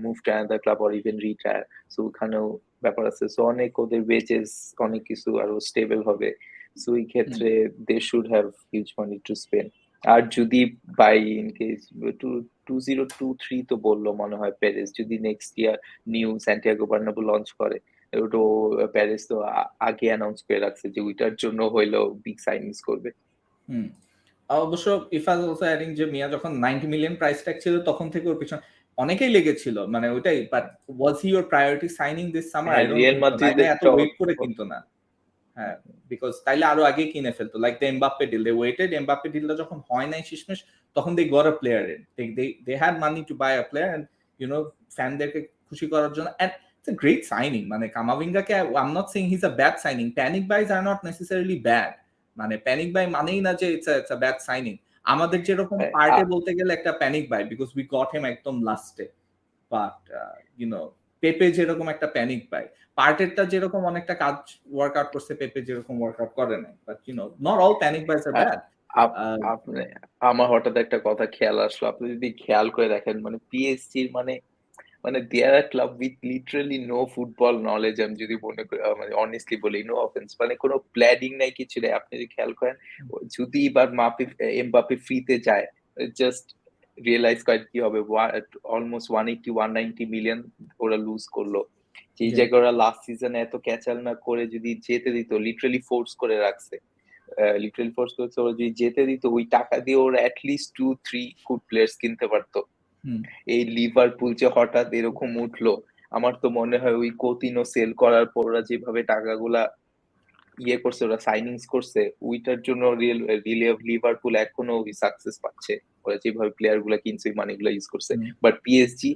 Speaker 2: move to another club or even retire, so ওখানেও ব্যাপার আছে। সো অনেক ওদের ওয়েজেস অনেক কিছু আরো স্টেবল হবে, সো এই ক্ষেত্রে they should have huge money to spend. আর যদি বাই ইন কেস 2023 তো বললো মনে হয় প্যারিস, যদি next year new Santiago Bernabeu launch করে, ওটা প্যারিস তো আগে অ্যানাউন্স করে রাখছে যে ওইটার জন্য হইলো বিগ সাইনিংস করবে।
Speaker 1: অবশ্য ইফা অলসো অ্যাডিং যে মিয়া যখন 90 মিলিয়ন প্রাইস ট্যাগ ছিল তখন থেকে ওর পিছনে অনেকেই লেগেছিল, মানে ওইটাই। But was he your priority signing this summer? I don't
Speaker 2: Real
Speaker 1: think so.
Speaker 2: মাদ্রিদের
Speaker 1: এত ওয়েট করে কিন্তু না। হ্যাঁ, বিকজ তাইলে আরো আগে কিনে ফেলতো, like the Mbappe deal. They waited, Mbappe ডিলটা যখন হয় নাই শেষমেশ, তখন they got a player in. They had money to buy a player, and you know ফ্যানদেরকে খুশি করার জন্য, and it's a great signing. মানে কামাভিঙ্গাকে I am not saying he is a bad signing. Panic buys are not necessarily bad. মানে panic buy মানেই না যে ইটস আ ব্যাড সাইনিং। আমাদের যেরকম পার্টে বলতে গেলে একটা panic buy, because we got him একদম লাস্টে। বাট ইউ নো পেপে যেরকম একটা প্যানিক বাই, পার্টেরটা যেরকম অনেকটা কাজ ওয়ার্কআউট করছে, পেপে যেরকম ওয়ার্কআউট করে নাই। But you know not all panic buys are bad.
Speaker 2: আপনি, আমার হঠাৎ একটা কথা খেয়াল আসলো, আপনি যদি খেয়াল করে দেখেন মানে পিএসজির মানে they're a club with literally no football knowledge. আমি যদি মনে করি মানে অনেস্টলি বলি, নো অফেন্স, মানে কোনো প্ল্যানিং নাই, কিছু নেই। আপনি যদি খেয়াল করেন, যদি এবার এমবাপে ফ্রিতে যায়, জাস্ট রিয়েলাইজ করেন কি হবে, অলমোস্ট 180-190 মিলিয়ন ওরা লুজ করলো। যেই
Speaker 1: Yeah.
Speaker 2: জায়গায় ওরা লাস্ট সিজনে এত ক্যাচাল না করে যদি যেতে দিত, লিটারালি ফোর্স করে রাখছে, লিটারালি ফোর্স করেছে, ওরা যদি যেতে দিত ওই টাকা দিয়ে ওরা অ্যাটলিস্ট 2-3 গুড প্লেয়ার্স কিনতে পারতো। এই লিভারপুল যে হঠাৎ এরকম উঠলো, আমার তো মনে হয় ওই কোতিনো সেল করার পর ওরা যেভাবে টাকাগুলা ইয়ে করছে, ওরা সাইনিংস করছে, ওইটার জন্য লিভারপুল এখনো ওই সাকসেস পাচ্ছে। ওরা যেভাবে প্লেয়ার গুলা কিনছে ওই মানিগুলা ইউজ করছে। বাট পিএসজি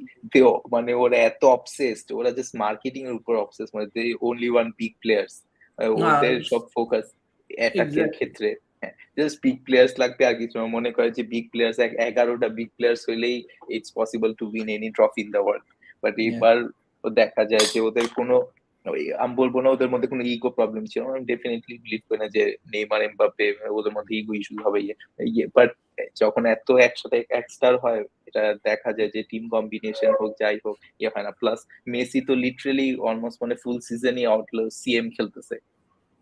Speaker 2: মানে ওরা এত অবসেসড, ওরা জাস্ট মার্কেটিং এর উপর অবসেস, মানে দে ওনলি ওয়ান বিগ প্লেয়ার্স। ওদের সব ফোকাস অ্যাটাকের ক্ষেত্রে, জাস্ট বিগ প্লেয়ার্স লাগবে আর কিছু না। মনে করে যে বিগ প্লেয়ার্স 11টা বিগ প্লেয়ার্স হইলেই it's possible to win any trophy in the world. But এবার দেখা যায় যে ওদের কোনো, আমি বলবো না ওদের মধ্যে কোনো ইগো প্রবলেম ছিল, আমি ডেফিনেটলি বিলিভ করি না যে নেইমার এমবাপ্পে ওদের মধ্যে ইগো ইস্যু হবে, বাট যখন এত একসাথে এক স্টার হয়, এটা দেখা যায় যে টিম কম্বিনেশন হোক যাই হোক ইয়ে হয় না। প্লাস মেসি তো লিটারালি অলমোস্ট মানে ফুল সিজনই আউটলো সিএম খেলতেছে,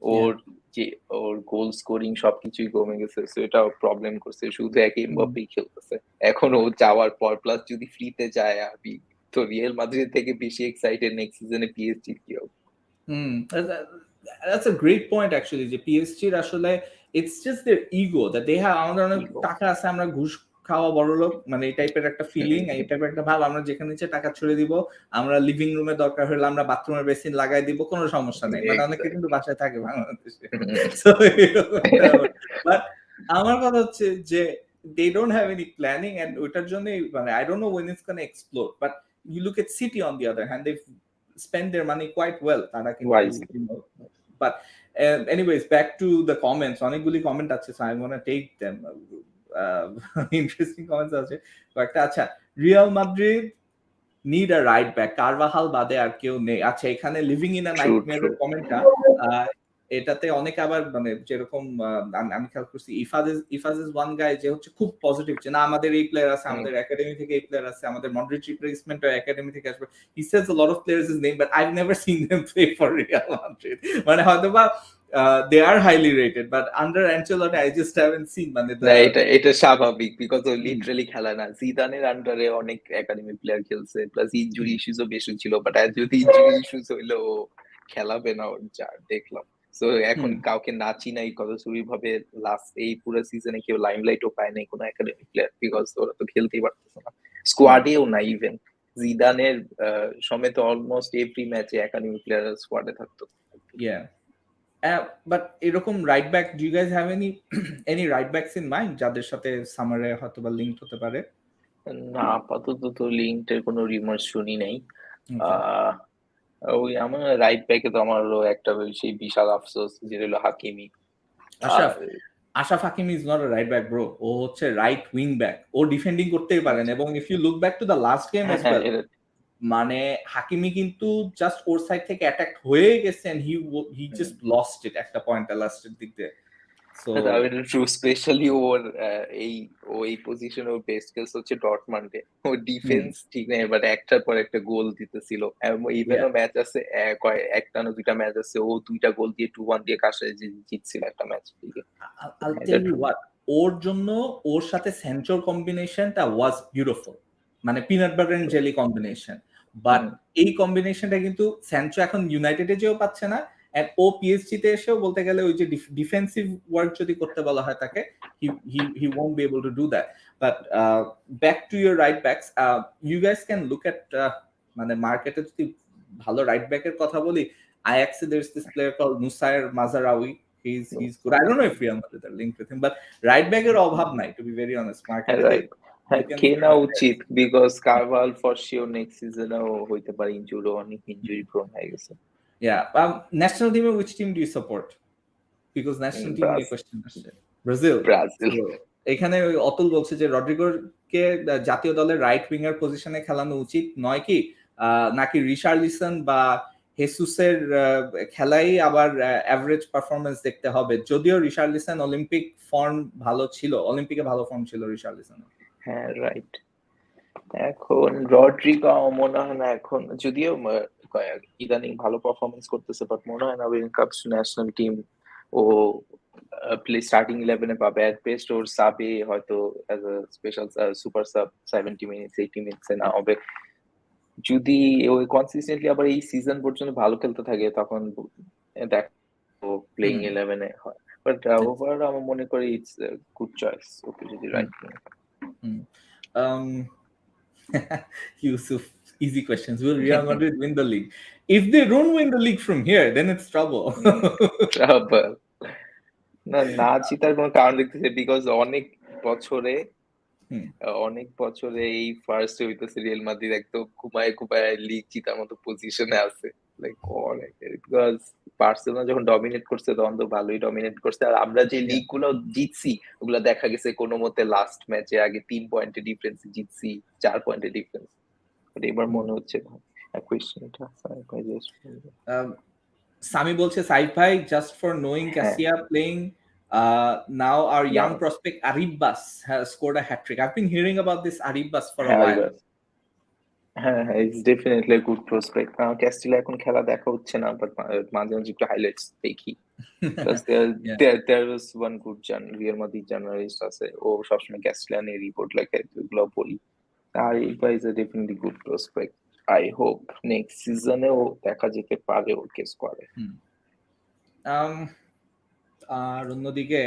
Speaker 2: ওর যে ওর গোল স্কোরিং সবকিছুই কমে গেছে, সো এটা প্রবলেম করছে, শুধু এক এমবাপ্পেই খেলতেছে এখন ও যাওয়ার পর। প্লাস যদি ফ্রিতে যায় আমি তো রিয়াল মাদ্রিদ থেকে বেশি এক্সাইটেড নেক্সট সিজনে পিএসজি কি হবে।
Speaker 1: That's a great point actually, যে PSG এর আসলে it's just their ego that they have, আমাদের অনেক টাকা আছে, আমরা ঘুষ খাওয়া বড় লোক, মানে এই টাইপের একটা ফিলিং, এই টাইপের একটা ভাব, আমরা যেখানে ইচ্ছে টাকা ছড়ে দিব, আমরা লিভিং রুমে দরকার হলে আমরা বাথরুমের বেসিন লাগাই দিব, কোনো সমস্যা নেই। মানে অনেকে কিন্তু বাসায় থাকে বাংলাদেশে, সো বাট আমার কথা হচ্ছে যে they don't have any planning, and ওটার জন্য মানে I don't know when it's gonna explode, but you look at City on the other hand, they've spend their money quite well, তারা কিন্তু, you know, but anyways, back to the comments, অনেকগুলি comment আছে, so I'm gonna take them. Interesting comments আছে কয়েকটা। আচ্ছা, Real Madrid need a right back, Carvajal বাদে আর কেউ নেই। আচ্ছা, এখানে লিভিং ইন আ নাইটমেয়ারের কমেন্টটা, এটাতে অনেকে আবার মানে যেরকম আমি খেয়াল করছি, ইফাজ ইজ ওয়ান গাই যে হচ্ছে খুব পজিটিভ, যে না আমাদের এই প্লেয়ার আছে, আমাদের একাডেমি থেকে এই প্লেয়ার আছে, আমাদের মডরিচ রিপ্লেসমেন্ট একাডেমি থেকে আসবে। হি সেজ a lot of players his name, but I've never seen them play for Real Madrid. মানে হয়তোবা they are highly rated, but under Ancelotti I just haven't seen, মানে
Speaker 2: এটা স্বাভাবিক, বিকজ ও লিটারালি খেলা না। জিদানের আন্ডারে অনেক একাডেমি প্লেয়ার খেলছে, প্লাস ইনজুরি ইস্যুসও বেশি ছিল, বাট যদি ইনজুরি ইস্যুস হইলে ও খেলাবে না, ওর যা দেখলাম। সো এখন কাউকে না চিনাই কত সুরি ভাবে লাস্ট এই পুরো সিজনে কেউ লাইমলাইটও পায় নাই কোনো একাডেমি প্লেয়ার, বিকজ ওরা তো খেলতেই পারতেছে না, স্কোয়াডেও না। ইভেন জিদানের সমেত অলমোস্ট এভরি ম্যাচে একাডেমি প্লেয়ার স্কোয়াডে থাকতো।
Speaker 1: বাট এরকম right back, do you guys have any right backs in mind যাদের সাথে সামারে হয়তো বা লিঙ্ক হতে পারে?
Speaker 2: না, আপাতত তো লিঙ্কটের কোনো রিমার্স শুনি নাই। ওই আমার রাইট ব্যাকে তো আমারও একটা সেই বিশাল আফসোস, যেটা হলো Hakimi.
Speaker 1: Achraf Hakimi is not a right back bro, ও হচ্ছে রাইট উইং ব্যাক, ও ডিফেন্ডিং করতেই পারেন। এবং if you look back to the last game as well, মানে হাকিমি কিন্তু জাস্ট ওর সাইড থেকে অ্যাটাক হয়ে গেছে, and he just lost it একটা পয়েন্ট লাস্টের দিক দিয়ে। সো
Speaker 2: ট্রু, স্পেশালি ওর এই পজিশনে ওর বেস্ট কেস হচ্ছে ডর্টমান্ডে, ও ডিফেন্স ঠিক নেই, বাট একটার পর একটা গোল দিতেছিল। ইভেনও ম্যাচ আছে একটা না দুইটা ম্যাচ আছে ও 2টা গোল দিয়ে 2-1 দিয়ে কাছে জিতছিল একটা match.
Speaker 1: I'll tell you what, ওর জন্য ওর সাথে সেন্ট্রাল কম্বিনেশনটা ওয়াজ বিউটিফুল, মানে peanut butter and jelly combination. But এই কম্বিনেশনটা কিন্তু স্যানচো এখন ইউনাইটেডে যেও পাচ্ছে না, এন্ড ও পিএসজি তে এসেও বলতে গেলে ওই যে ডিফেন্সিভ ওয়ার্ক যদি করতে বলা হয় তাকে, he won't be able to do that. But back to your right backs, you guys can look at মানে মার্কেটে যদি ভালো রাইট ব্যাকের কথা বলি, আয়াক্সে there's this player called Nusair Mazraoui. He's good. I don't know if Real Madrid are linked with him, but right back এর অভাব নাই, to be very honest.
Speaker 2: কেনা উচিত, because Carvajal for sure next সিজনেও হইতে পারে ইনজুরি, অনেক injury prone হয়ে গেছে।
Speaker 1: Yeah, national team, which team do you support? Because national team নিয়ে কোশ্চেন আসছে। ব্রাজিল। এখানে অতুল বলছে যে রড্রিগোকে জাতীয় দলের রাইট উইঙ্গার পজিশনে খেলানো উচিত নয় কি, নাকি রিশার্লিসন বা হেসুসের খেলাই আবার অ্যাভারেজ পারফরমেন্স দেখতে হবে? যদিও রিশার্লিসন অলিম্পিক ফর্ম ভালো ছিল, অলিম্পিকে ভালো ফর্ম ছিল রিশার্লিসন।
Speaker 2: হ্যাঁ রাইট, এখন রড্রিগো মনে হয় না, এখন যদিও ইদানিং ভালো পারফরমেন্স করতেছে, বাট মনে হয় না ওয়েন কাপস ন্যাশনাল টিম ও প্লে স্টার্টিং 11-এ পাবে। এট বেস্ট ওর সাবে হয়তো as a special super sub 70 minutes 80 মিনিটসে না হবে। যদি ওই কনসিস্টেন্টলি আবার এই সিজন পর্যন্ত ভালো খেলতে থাকে তখন দেখো প্লেইং 11-এ হয়, বাট ওভারঅল আমি মনে করি ইটস গুড চয়েস ওকে যদি right
Speaker 1: Yusuf, easy questions. Will Real Madrid win the league? If they don't win the league from here, then it's trouble.
Speaker 2: না জিতার কোনো কারণ দেখতেছে, বিকজ
Speaker 1: Hmm.
Speaker 2: অনেক বছরে এই ফার্স্ট হইতেছে রিয়াল মাদ্রিদ একদম ঘুমায় ঘুমায় লিগ জিতার মতো পজিশনে আছে, লাইক অনেক, বিকজ বার্সেলোনা যখন ডমিনেট করছে তখন তো ভালোই ডমিনেট করছে, আর আমরা যে লিগ গুলো জিতছি ওগুলা দেখা গেছে কোনো মতে লাস্ট ম্যাচে আগে 3 পয়েন্টের ডিফারেন্স জিতছি, 4 পয়েন্টের ডিফারেন্স, এবার মনে হচ্ছে কোয়েশ্চেনটা
Speaker 1: Sami bolche Saif bhai, just for knowing Cassia playing, now our young prospect Arribas has scored a hat-trick. I've been hearing about this Arribas for a while.
Speaker 2: হ্যাঁ, it's definitely a good prospect. Castilla এখন খেলা দেখা হচ্ছে না, but মাঝে মাঝে একটু highlights দেখি। Because there was one good Real Madrid journalist আছে, ও সবসময় ক্যাস্টিলানে রিপোর্ট লেখে, ওগুলো পড়ি। আর it is a definitely good prospect. I hope next সিজনেও দেখা যেতে পারে ওকে স্কোয়াডে।
Speaker 1: আর অন্যদিকে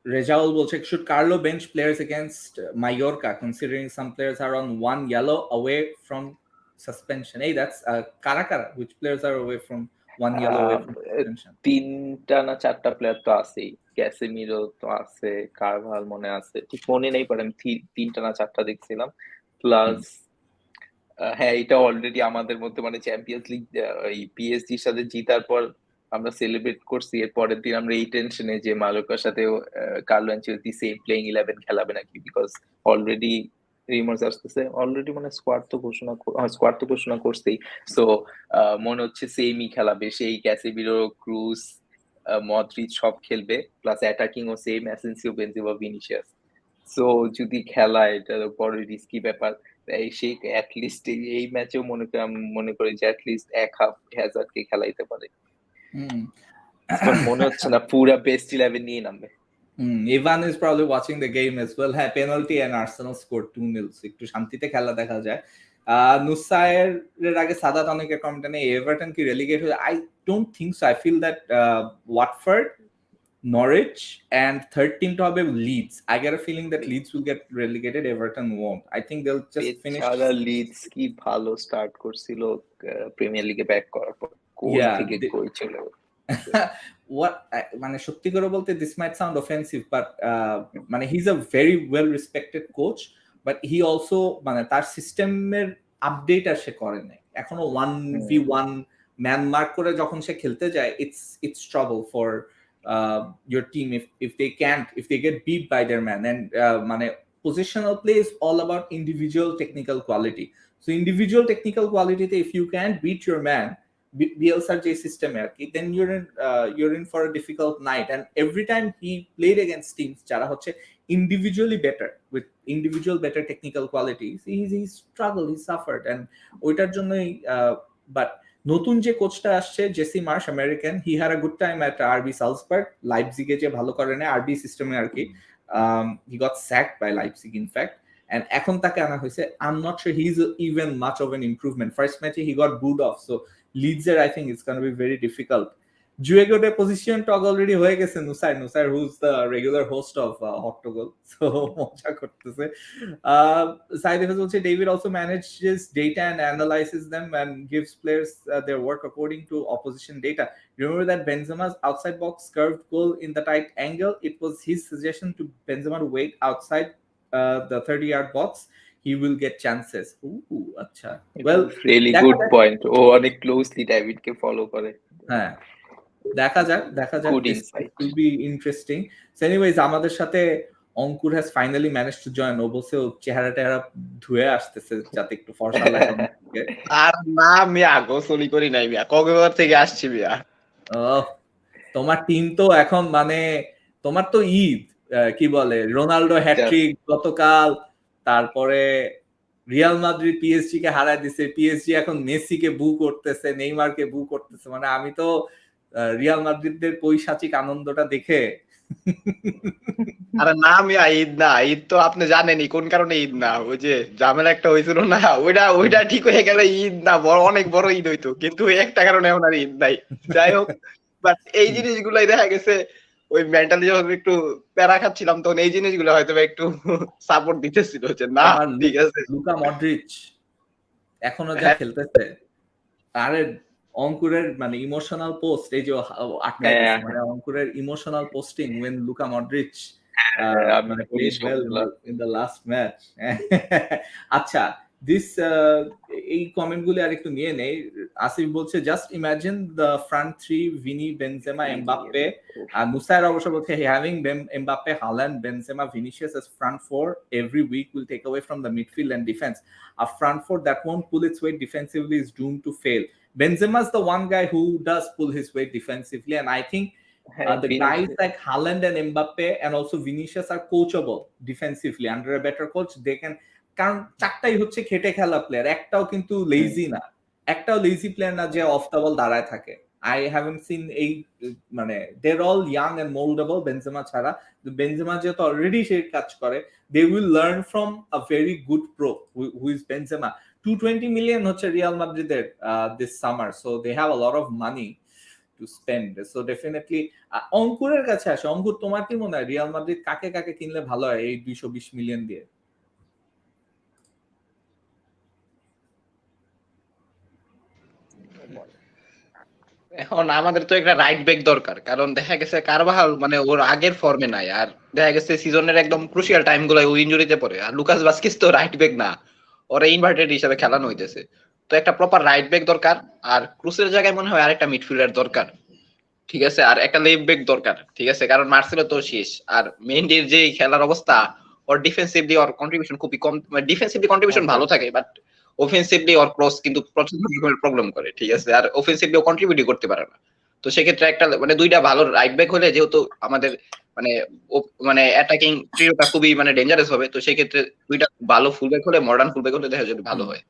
Speaker 1: Rejaul bolche, should Carlo bench players against Mallorca, considering some players are on 1 yellow away from suspension? Hey, that's Karakara. Which players are away from 1 yellow away from suspension?
Speaker 2: 3টা না 4টা player তো আছেই, ক্যাসেমিরো তো আছে, কারভাল মনে আছে, ঠিক মনে নেই, পরে আমি 3টা না 4টা দেখছিলাম, প্লাস হ্যাঁ এটা অলরেডি আমাদের মধ্যে মানে চ্যাম্পিয়ন্স লিগ এই পিএসজির সাথে জিতার পর আমরা সেলিব্রেট করছি, এর পরের দিন আমরা এই টেনশনে যে মালোকার সাথে কার্লো আনচেলত্তি সেম প্লেইং 11 খেলাবে নাকি, বিকজ অলরেডি রিমার্স আসতেছে, অলরেডি মানে স্কোয়াড তো ঘোষণা করছেই, সো মনে হচ্ছে সেমই খেলাবে, সেই ক্যাসেমিরো, ক্রুজ, মদ্রিচ সব খেলবে, প্লাস অ্যাটাকিং ও same Asensio, Benzema, Vinicius, so যদি খেলায় এটা বড় রিস্কি ব্যাপার, সেই অ্যাটলিস্ট এই ম্যাচেও মনে করি যে অ্যাটলিস্ট এক হাফ হ্যাজার্ডকে খেলাইতে পারে, মনে হচ্ছে না পুরা বেস্ট 11 নিয়ে নামবে।
Speaker 1: Ivan is probably watching the game as well. হ্যাঁ, পেনাল্টি and Arsenal scored 2-0, একটু শান্তিতে খেলা দেখা যায়। নুসাইরের আগে সাদাত অনেকের কমেন্ট নেই, এভারটন কি রেলিগেট হয়ে? I don't think so. I feel that Watford, Norwich and third team to have Leeds. I get a feeling that Leeds will get relegated, Everton won't. I think they'll just finish.
Speaker 2: Leeds কি ভালো start করছিল premier লিগে back করার পর, কোন থেকে কই চলে
Speaker 1: what মানে সত্যি করে বলতে, this might sound offensive, but মানে he's a very well respected coach, but he also মানে তার সিস্টেমের আপডেট আর সে করে নাই এখনো। 1v1 ম্যান মার্ক করে যখন সে খেলতে যায়, it's trouble for your team if they get beat by their man, and মানে positional play is all about individual technical quality. So individual technical quality তে if you can't beat your man, Bielsa's system, then you're in for a difficult night. And every time he played against teams jara hocche individually better, with individual better technical qualities, he struggled, he suffered, and ওইটার জন্যই but নতুন যে কোচটা আসছে Jesse Marsh, American, he had a good time at RB Salzburg, লাইপজিগে যে ভালো করে না RB সিস্টেমে আর কি, he got sacked by Leipzig in fact, and এখন তাকে আনা হয়েছে। I'm not sure he's even much of an improvement. First match he got booed off, so Leeds I think it's going to be very difficult. Juego's position talk already হয়ে গেছে Nusair, who's the regular host of Hot Toggle, so মজা করতেছে। Saif বলছে David also manages data and analyzes them and gives players their work according to opposition data. Remember that Benzema's outside box curved goal in the tight angle? It was his suggestion to Benzema to wait outside the 30-yard box. He will get chances. আচ্ছা, well,
Speaker 2: really good point. ও অনেক closely ডেভিডকে follow করে।
Speaker 1: হ্যাঁ, দেখা যাক
Speaker 2: good insight,
Speaker 1: it will be interesting. So anyways, আমাদের সাথে অঙ্কুর has finally managed to join. ও বলছে ও চেহারাটা ধুয়ে আসতেছে যাতে একটু ফর্সা লাগে।
Speaker 3: আর না মিয়া, গোসলই করি নাই মিয়া, কক্সবাজার থেকে আসছি মিয়া।
Speaker 1: তোমার টিম তো এখন মানে তোমার তো ঈদ, কি বলে, রোনাল্ডো হ্যাট্রিক গতকাল, তারপরে রিয়াল মাদ্রিদ পিএসজি কে হারায় দিছে, পিএসজি এখন মেসিকে বু করতেছে, নেইমারকে বু করতেছে, মানে আমি তো রিয়াল মাদ্রিদের পৈশাচিক আনন্দটা দেখে
Speaker 3: আরে না মিয়া, ঈদ না, ঈদ তো আপনি জানেনই কোন কারণে ঈদ না, ওই যে ঝামেলা একটা হয়েছিল না, ওইটা ঠিক হয়ে গেলে ঈদ না, অনেক বড় ঈদ হইতো, কিন্তু ওই একটা কারণে এখন আর ঈদ নাই। যাই হোক, বাট এই জিনিসগুলাই দেখা গেছে ওই মেন্টালি যখন একটু প্যারা খাচ্ছিলাম তখন এই জিনিসগুলো হয়তো একটু সাপোর্ট দিতেছিল যে না
Speaker 1: আবার
Speaker 3: ঠিক আছে।
Speaker 1: লুকা মডরিচ এখনো যা
Speaker 3: হ্যাঁ।
Speaker 1: খেলতেছে, আরে অঙ্কুরের মানে ইমোশনাল পোস্ট, এই যে আটকায়
Speaker 2: হ্যাঁ,
Speaker 1: গেছে, মানে অঙ্কুরের emotional posting when Luka Modric
Speaker 2: আমি
Speaker 1: মানে
Speaker 2: বলি
Speaker 1: played well
Speaker 2: সবগুলা।
Speaker 1: in the last match. আচ্ছা, this এই কমেন্ট গুলি আর একটু নিয়ে নেই। আসিফ বলছে just imagine the front three, Vini, Benzema, Mbappe. আর মুসাইর অবশ্য বলছে having Mbappe, Haaland, Benzema, Vinicius as front four every week will take away from the midfield and defense. A front four that won't pull its weight defensively is doomed to fail. Benzema is the one guy who does pull his weight defensively, and I think the guys like Haaland and Mbappe and also Vinicius are coachable defensively. Under a better coach, they can. কারণ চারটাই হচ্ছে খেটে খেলা player, একটাও কিন্তু lazy না, একটাও lazy player না যে অফ দ্য বল দাঁড়ায় থাকে। আই হ্যাভেন্ট সিন এই মানে they're all young and mouldable, Benzema ছাড়া। বেনজেমা যেহেতু অলরেডি সেই কাজ করে, they will learn from a very good pro who is Benzema. 220 million হচ্ছে রিয়াল মাদ্রিদের this summer, so they have a lot of money to spend. So definitely অঙ্কুরের কাছে আসে। অঙ্কুর, তোমার কি মনে হয় রিয়াল মাদ্রিদ কাকে কাকে কিনলে ভালো হয় এই 220 মিলিয়ন দিয়ে?
Speaker 3: এখন আমাদের তো একটা রাইট ব্যাক দরকার, কারণ দেখা গেছে কারবাহাল মানে ওর আগের ফর্মে নাই, আর দেখা গেছে সিজনের একদম ক্রুশিয়াল টাইম গুলো ও ইনজুরিতে পড়ে, আর লুকাস ভাস্কেস তো রাইট ব্যাক না, ওরা ইনভার্টেড হিসেবে খেলানো হইতেছে। তো একটা প্রপার রাইট ব্যাক দরকার, আর ক্রুসের জায়গায় মনে হয় আরেকটা মিডফিল্ডার দরকার, ঠিক আছে, আর একটা লেফট ব্যাক দরকার, ঠিক আছে, কারণ মার্সেলো তো শেষ। আর মেন্ডির যে খেলার অবস্থা, ওর ডিফেন্সিভলি ওর কন্ট্রিবিউশন খুবই কম, মানে ডিফেন্সিভলি কন্ট্রিবিউশন ভালো থাকে, বাট অফেন্সিভলি ওর ক্রস কিন্তু প্রচন্ড প্রবলেম করে, ঠিক আছে, আর অফেন্সিভলি ও কন্ট্রিবিউট করতে পারে না। তো সেক্ষেত্রে একটা মানে দুইটা ভালো রাইট ব্যাক হলে, যেহেতু আমাদের মানে মানে অ্যাটাকিং ট্রিওটা খুবই মানে ডেঞ্জারাস হবে, তো সেক্ষেত্রে দুইটা ভালো ফুল ব্যাক হলে, মডার্ন ফুল ব্যাক হলে দেখা যাবে ভালো হয়।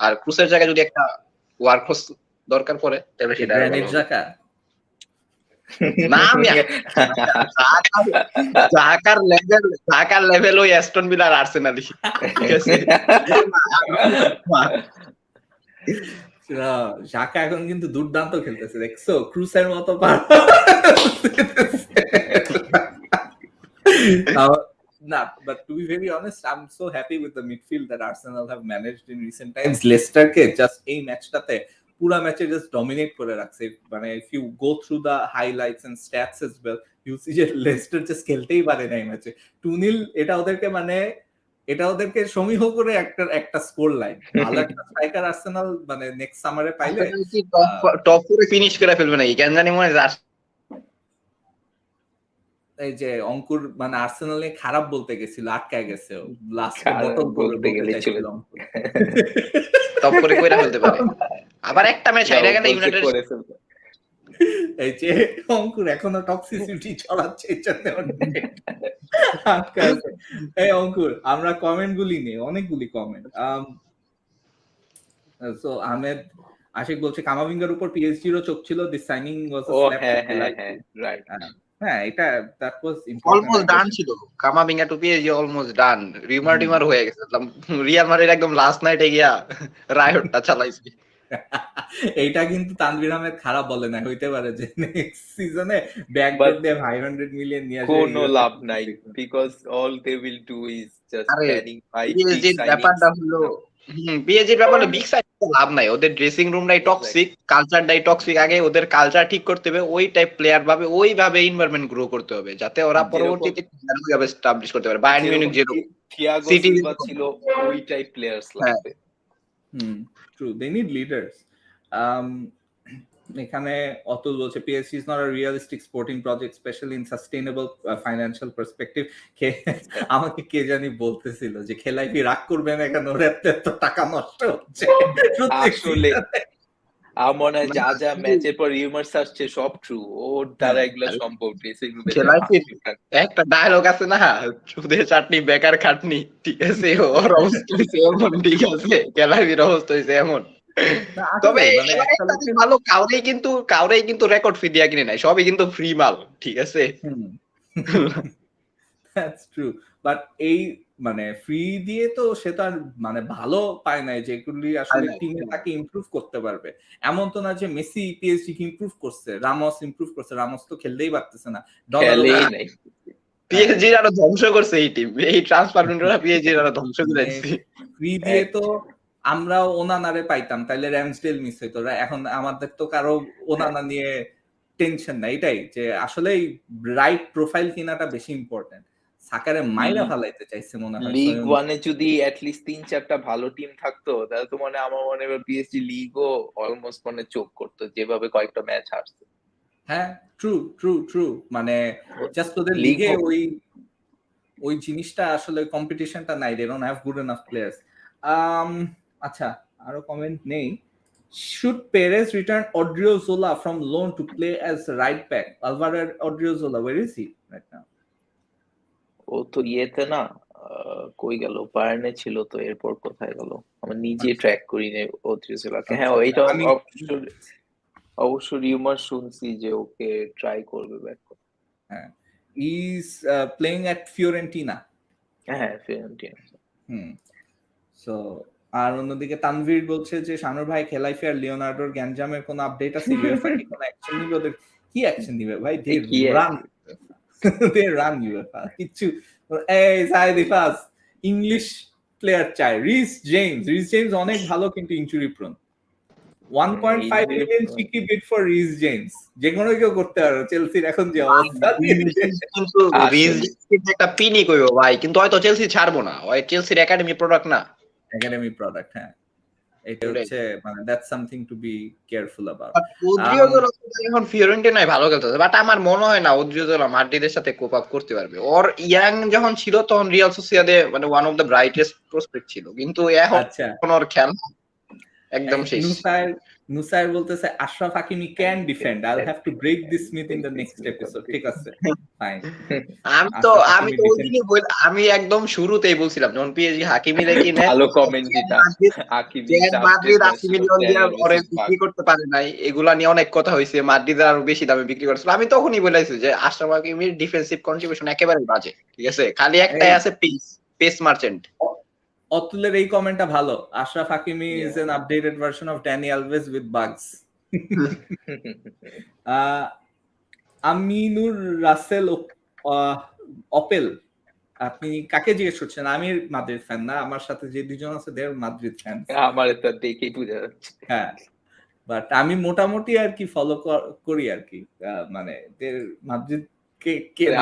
Speaker 3: আর ক্রুসের জায়গায় যদি একটা ওয়ার্কহর্স দরকার পড়ে তাহলে সেটা
Speaker 1: গ্রানিট জাকা
Speaker 3: না মিয়া, ঢাকার লেভেল ওই অ্যাস্টন ভিলা আর আর্সেনালই, ঠিক আছে।
Speaker 1: জাকা এখন কিন্তু দুর্দান্ত খেলতেছে, দেখছো ক্রুসের মতো না, but to be very honest, I'm so happy with the midfield that Arsenal have managed in recent times. Leicester K just এই ম্যাচটাতে পুরা ম্যাচে জাস্ট ডমিনেট করে রাখছে। মানে if you go through the highlights and stats as well, you see যে Leicester just খেলতেই পারে না এই ম্যাচে। 2-0 এটা ওদেরকে সমীহ করে একটা স্কোর লাইন। ভালো একটা স্ট্রাইকার আর্সেনাল মানে নেক্সট সামারে পাইলে
Speaker 3: টপ 4 এ ফিনিশ করে ফেলবে নাকি কেন জানি মনে হয়।
Speaker 1: এই যে অঙ্কুর মানে আর্সেনাল নিয়ে খারাপ বলতে গেছিল, আটকায় গেছে, লাস্টে বোতল বলতে গেছিল
Speaker 3: টপ করে কইরা ফেলতে পারে, আবার একটা ম্যাচ হাইরা গেলে ইউনাইটেড
Speaker 1: এই যে অঙ্কুর এখনো টক্সিসিটি ছড়াচ্ছে এর জন্য আটকায় আছে। এই অঙ্কুর, আমরা কমেন্ট গুলি নেই, অনেকগুলি কমেন্ট। সো আহমেদ আশিক বলছে কামাভিঙ্গার উপর পিএসজির চোখ ছিল, this signing was a slap.
Speaker 2: Right,
Speaker 1: হ্যাঁ এটা দ্যাট ওয়াজ
Speaker 3: অলমোস্ট ডান ছিল, Camavinga to PSG almost done, rumour হয়ে গেছে, রিয়াল মাদ্রিদ একদম লাস্ট নাইটে গিয়া রায়টটা চালাইছে।
Speaker 1: এইটা কিন্তু তানভীর আহমেদ খারাপ বলে না, হইতে পারে যে নেক্সট সিজনে ব্যাকডোর দিয়ে 500 মিলিয়ন নিয়ে আসবে,
Speaker 2: কোনো লাভ নাই, because all they will do is just planning by
Speaker 3: পিএসজির ব্যাপারটা হলো পিএসজির ব্যাপারে বিগ সাইড লাভ নাই, ওদের ড্রেসিং রুমটাই টক্সিক, কালচারটাই টক্সিক। আগে ওদের কালচার ঠিক করতে হবে, ওই টাইপ প্লেয়ার ভাবে ওইভাবে এনভায়রনমেন্ট গ্রো করতে হবে যাতে ওরা পরবর্তীতে ভাবে এস্টাবলিশ করতে পারে। বায়ার্ন মিউনিখ যেরকম
Speaker 2: থিয়াগো সিলভা ছিল, ওই টাইপ প্লেয়ার্স লাগবে।
Speaker 1: True, they need leaders. এখানে অতুল বলছে PSG is not a realistic sporting project specially in sustainable financial perspective. আমাকে কে জানি বলতেছিল যে খেলাই কি রাগ করবে না, কেন ওর এত টাকা নষ্ট হচ্ছে।
Speaker 2: আসলে আমার মনে হয় যা যা ম্যাচের পর রিউমার্স আসছে সব ট্রু, ওর দ্বারা এগুলো সম্ভব। ড্রেসিং রুমে
Speaker 3: একটা ডায়লগ আছে না, সুদের চাটনি বেকার খাটনি, ঠিক আছে, ওর অবস্থা হইছে এমন, ঠিক আছে, খেলাবির অবস্থা হইছে এমন। তবে ভালো কাউরেই কিন্তু রেকর্ড ফি দিয়া কিনে নাই, সবই কিন্তু ফ্রি মাল, ঠিক আছে।
Speaker 1: দ্যাটস ট্রু, বাট এই মানে ফ্রি দিয়ে তো সে তো আর মানে ভালো পায় নাই যেগুলি আসলে টিমে তাকে ইমপ্রুভ করতে পারবে। এমন তো না যে মেসি পিএসজি কে ইমপ্রুভ করছে, রামোস ইমপ্রুভ করছে, রামোস তো খেলতেই পারতেছে না,
Speaker 2: খেলেই নাই।
Speaker 3: পিএসজি আরো ধ্বংস করছে এই টিম, এই ট্রান্সফার উইন্ডোটা পিএসজি আরো ধ্বংস করে দিছে।
Speaker 1: ফ্রি দিয়ে তো আমরা ওনানারে পাইতাম, তাইলে র্যামসডেল মিস হইতো। এখন আমাদের তো কারো ওনানা নিয়ে টেনশন নাই, এটাই যে আসলে রাইট প্রোফাইল কিনাটা বেশি ইম্পর্টেন্ট। সাকারে মাইরা ফালাইতে চাইছে মনে হয়।
Speaker 2: লিগ ওয়ানে যদি অ্যাটলিস্ট 3-4টা ভালো টিম থাকতো তাহলে তো মানে আমার মনে হয় পিএসজি লিগও অলমোস্ট মানে চোখ করতো, যেভাবে কয়েকটা ম্যাচ হারছে।
Speaker 1: হ্যাঁ, ট্রু ট্রু ট্রু, মানে জাস্ট ওদের লিগে ওই জিনিসটা আসলে কম্পিটিশনটা নাই, they don't have good enough players. আচ্ছা, আরো কমেন্ট নেই। Should Perez return Odriozola from loan to play as right back? Alvaro Odriozola, where is he right now?
Speaker 2: ও তো ইয়েতে না, কই গেল, বায়ার্নে ছিল তো, এরপর কোথায় গেল আমি নিজে ট্র্যাক করি না ওদ্রিওজোলাকে। হ্যাঁ, এইটা অবশ্য রিউমার শুনছি যে ওকে ট্রাই করবে ব্যাক করতে।
Speaker 1: হ্যাঁ, ইজ প্লেইং এট ফিওরেন্টিনা।
Speaker 2: হ্যাঁ, ফিওরেন্টিনা।
Speaker 1: সো আর অন্যদিকে তানভীর বলছে যে শানুর ভাই খেলাইফে আর লিওনার্ডোর গ্যাঞ্জামের কোনো আপডেট আছে? ইউএফএ কি কোনো অ্যাকশন নিবে? ওদের কি অ্যাকশন নিবে ভাই? দে রান ইউএফএ কিছু। এই সাইদিফাস ইংলিশ প্লেয়ার চাই। রিস জেমস অনেক ভালো কিন্তু injury prone. 1.5 million cheeky bid for Reece James, যে কোনো কেউ করতে পারে। চেলসির এখন যে অবস্থা,
Speaker 3: কিন্তু রিস জেমস একটা পিনি কইবো ভাই, কিন্তু হয়তো চেলসি ছাড়বো না, ওই চেলসির একাডেমি প্রোডাক্ট না।
Speaker 1: একাডেমি প্রোডাক্ট, হ্যাঁ, এটা হচ্ছে মানে that's something to be careful about.
Speaker 3: Odriozola এখন ফিওরেন্টিনায় ভালো খেলতেছে, বাট আমার মনে হয় না ওদ্রিওজোলা মাদ্রিদের সাথে কোপ আপ করতে পারবে। ওর ইয়াং যখন ছিল তখন রিয়াল সোসিয়েদাদে মানে one of the brightest prospect ছিল, কিন্তু এখন ওর খেলা একদম শেষ।
Speaker 1: নুসাইর বলতেছে Achraf Hakimi can defend, I will have to break this myth in the next episode. ঠিক আছে, ফাইন।
Speaker 3: আমি একদম শুরুতেই বলছিলাম যখন পিএসজি হাকিমি রেখে নেয়,
Speaker 2: ভালো কমেন্ট দিতা,
Speaker 3: মাদ্রিদ হাকিমি বিক্রি করতে পারে নাই, এগুলা নিয়ে অনেক কথা হয়েছে, মাদ্রিদ আরো বেশি দামে বিক্রি করছিল। আমি তখনই বলেছি যে আশরাফ হাকিমির ডিফেন্সিভ কন্ট্রিবিউশন একেবারে বাজে, ঠিক আছে, খালি একটাই আছে পেস মার্চেন্ট।
Speaker 1: অতুলের এই কমেন্টটা ভালো। Achraf Hakimi is an updated version of Dani Alves with bugs. Aminur Rasel Apel, আপনি কাকে জিজ্ঞেস করছেন? আমি মাদ্রিদ ফ্যান না, আমার সাথে যে দুজন আছে দেয়ার মাদ্রিদ ফ্যান।
Speaker 2: আমার তো দেখেই বোঝা যাচ্ছে।
Speaker 1: হ্যাঁ, বাট আমি মোটামুটি আর কি ফলো করি আর কি, মানে মাদ্রিদ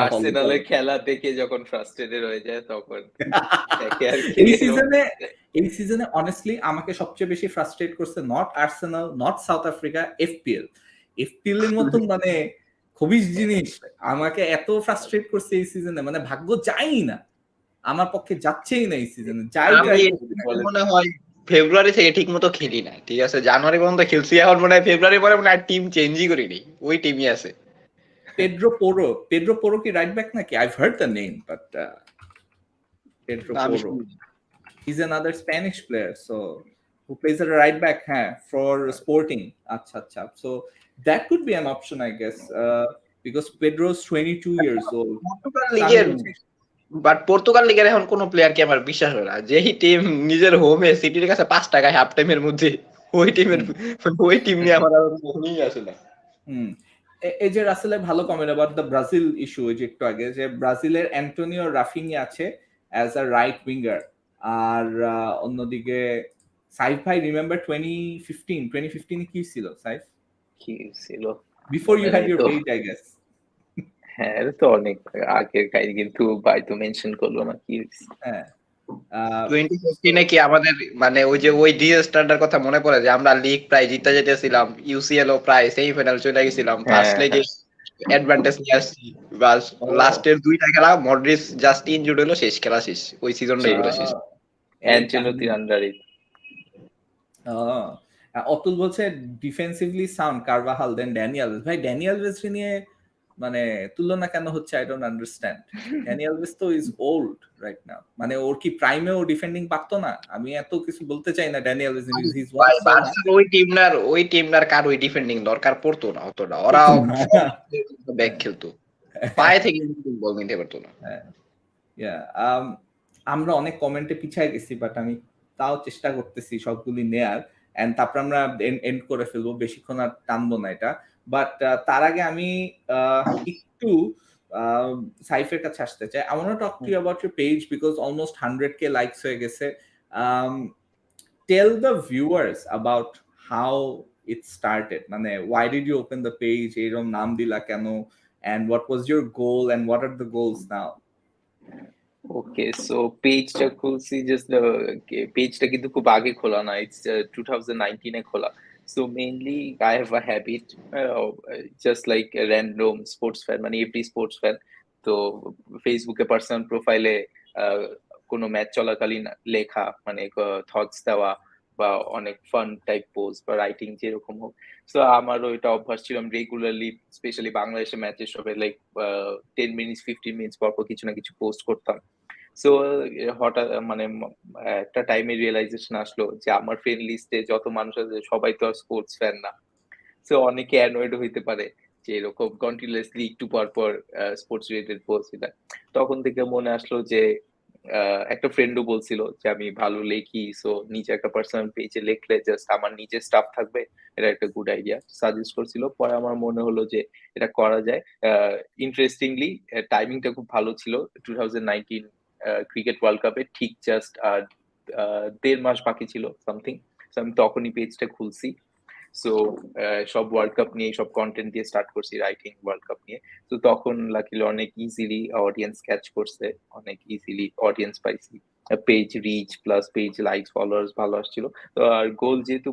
Speaker 2: আর্সেনালের খেলা দেখে যখন ফ্রাস্ট্রেটেড হয়ে যায় তখন
Speaker 1: এই সিজনে অনেস্টলি আমাকে সবচেয়ে বেশি ফ্রাস্ট্রেট করছে not Arsenal, not south Africa, এফপিএল এর মতন মানে খুবই জিনিস আমাকে এত ফ্রাস্ট্রেট করছে এই সিজনে, মানে ভাগ্য যাই না, আমার পক্ষে যাচ্ছেই না এই সিজনে। যাই
Speaker 3: মনে হয় ফেব্রুয়ারি থেকে ঠিক মতো খেলি না, ঠিক আছে, জানুয়ারি পর্যন্ত খেলছি, এখন মনে হয় ফেব্রুয়ারি পরে মনে হয় টিম চেঞ্জই করিনি, ওই টিমই আছে।
Speaker 1: Pedro Porro কি রাইট ব্যাক নাকি? I've heard the name, but Pedro Porro, he's another Spanish player, so who plays at a right back, for Sporting. Acha. So that could be an option, I guess, because Pedro's 22 years old.
Speaker 3: Portugal লিগের এখন কোন player কি আমার বিশ্বাস হয় না, যেই team নিজের হোমে সিটির কাছে 5 টাকায় হাফ টাইমের মধ্যে, ওই টিম নিয়ে আমার আর মনেই আসে না।
Speaker 1: এই যে রাসেলের ভালো comment about the Brazil issue, ওই যে একটু আগে, যে ব্রাজিলের অ্যান্টোনিও রাফিনি আছে অ্যাজ আ রাইট উইঙ্গার, আর অন্যদিকে সাইফ ভাই রিমেম্বার 2015 কি ছিল সাইফ?
Speaker 2: কি ছিল
Speaker 1: before you had your page, I guess.
Speaker 2: হ্যাঁ, এটা তো অনেক আগের কাহিনী, কিন্তু ভাই তো মেনশন করলো না কি হইছে।
Speaker 1: হ্যাঁ,
Speaker 3: 2015 কি আমাদের মানে ওই ডিজাস্টারটার কথা মনে পড়ে যে আমরা লিগ প্রায় জিতে যেতেছিলাম, ইউসিএল ও প্রায় সেমিফাইনাল চলে গেছিলাম, ফার্স্ট লেগে অ্যাডভান্টেজ নিয়ে আসছি, বাস লাস্টের 2টা খেলা মডরিচ জাস্ট ইনজুর্ড হলো, শেষ খেলা শেষ, ওই সিজনটাই পুরো শেষ।
Speaker 2: অ্যানচেলোত্তির আন্ডারে।
Speaker 1: অতুল বলছে ডিফেন্সিভলি সাউন্ড কারভাহাল দেন ড্যানি আলভেজ। ভাই ড্যানি আলভেজ নিয়ে মানে তুলনা কেন হচ্ছে I don't understand. Danny Alves তো ইজ ওল্ড রাইট নাও, মানে ওর কি প্রাইমে ও ডিফেন্ডিং পারতো না? আমি এত কিছু বলতে চাই না। ড্যানি আলভেজ ইজ
Speaker 3: ওই টিমনার কার ওই ডিফেন্ডিং দরকার পড়তো না অতটা, ওরা ব্যাক খেলতো। পায়ে থেকে বল নিতে পারতো না।
Speaker 1: আমরা অনেক কমেন্টে পিছায় গেছি, বাট আমি তাও চেষ্টা করতেছি সবগুলি নেয়ার, এন্ড তারপর আমরা এন্ড করে ফেলবো, বেশিক্ষণ আর টানবো না এটা। বাট তার আগে আমি একটু সাইফের কাছে আসতে চাই। I want to talk to you about your page because almost 100k likes হয়ে গেছে. Tell the viewers about how it started. মানে why did you open the page? এরকম নাম দিলা কেন? And what was your goal and what are the goals now?
Speaker 2: Okay, so পেজটা খুলছি just পেজটা কিন্তু খুব আগে খোলা না, ইটস 2019 এ খোলা। So mainly I have a habit, just like a random sports fan, মানে এভরি স্পোর্টস ফ্যান। তো ফেসবুকে পার্সোনাল প্রোফাইলে কোনো ম্যাচ চলাকালীন লেখা, মানে থটস দেওয়া বা অনেক ফান টাইপ পোস্ট বা রাইটিং যেরকম হোক। সো আমারও এটা অভ্যাস ছিল, আমি রেগুলারলি স্পেশালি বাংলাদেশের ম্যাচের সবে লাইক 10 মিনিটস 15 মিনিটস পর পর কিছু না কিছু পোস্ট করতাম। সো হঠাৎ মানে একটা টাইমে রিয়েলাইজেশন আসলো যে আমার ফ্রেন্ড লিস্টে যত মানুষ আছে সবাই তো আর স্পোর্টস ফ্যান না। সো অনেকে অ্যানয়েড হইতে পারে যে এরকম কন্টিনিউয়াসলি একটু পর পর স্পোর্টস রিলেটেড পোস্ট এটা। তখন থেকে মনে আসলো যে একটা ফ্রেন্ডও বলছিল যে আমি ভালো লেখি, সো নিচে একটা পার্সোনাল পেজে লিখলে জাস্ট আমার নিজের স্টাফ থাকবে, এটা একটা গুড আইডিয়া সাজেস্ট করছিল। পরে আমার মনে হলো যে এটা করা যায়। ইন্টারেস্টিংলি টাইমিংটা খুব ভালো ছিল, 2019 ক্রিকেট ওয়ার্ল্ড কাপে ঠিক জাস্ট 1.5 মাস বাকি ছিল সামথিং। আমি তখনই পেজটা খুলছি। সো সব ওয়ার্ল্ড কাপ নিয়ে সব কন্টেন্ট দিয়ে স্টার্ট করছি রাইটিং ওয়ার্ল্ড কাপ নিয়ে। তো তখন লাকিলি অনেক ইজিলি অডিয়েন্স ক্যাচ করছে, অনেক ইজিলি অডিয়েন্স পাইছি, page reach plus page likes followers ভালো আসছিল। তো আর গোল যেহেতু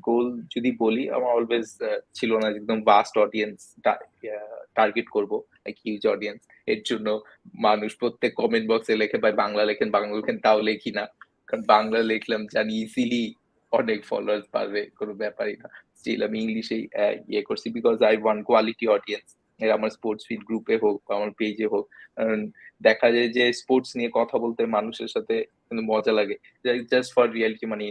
Speaker 2: গোল যদি বলি, আমার অলওয়েজ ছিল না একদম ভাস্ট অডিয়েন্স টার্গেট করব, লাইক হিউজ অডিয়েন্স। এর জন্য মানুষ প্রত্যেক কমেন্ট বক্সে লেখে ভাই বাংলা লেখেন বাংলা লেখেন, তাও লেখি না, কারণ বাংলা লিখলাম জানি ইজিলি অনেক ফলোয়ার্স পাবে, কোনো ব্যাপারই না। স্টিল আমি ইংলিশে ইয়ে করছি because I want quality audience. আমার স্পোর্টস ফিড গ্রুপে হোক বা আমার পেজে হোক, দেখা যায় যে স্পোর্টস নিয়ে কথা বলতে মানুষের সাথে কিন্তু মজা লাগে, জাস্ট ফর রিয়ালিটি, মানে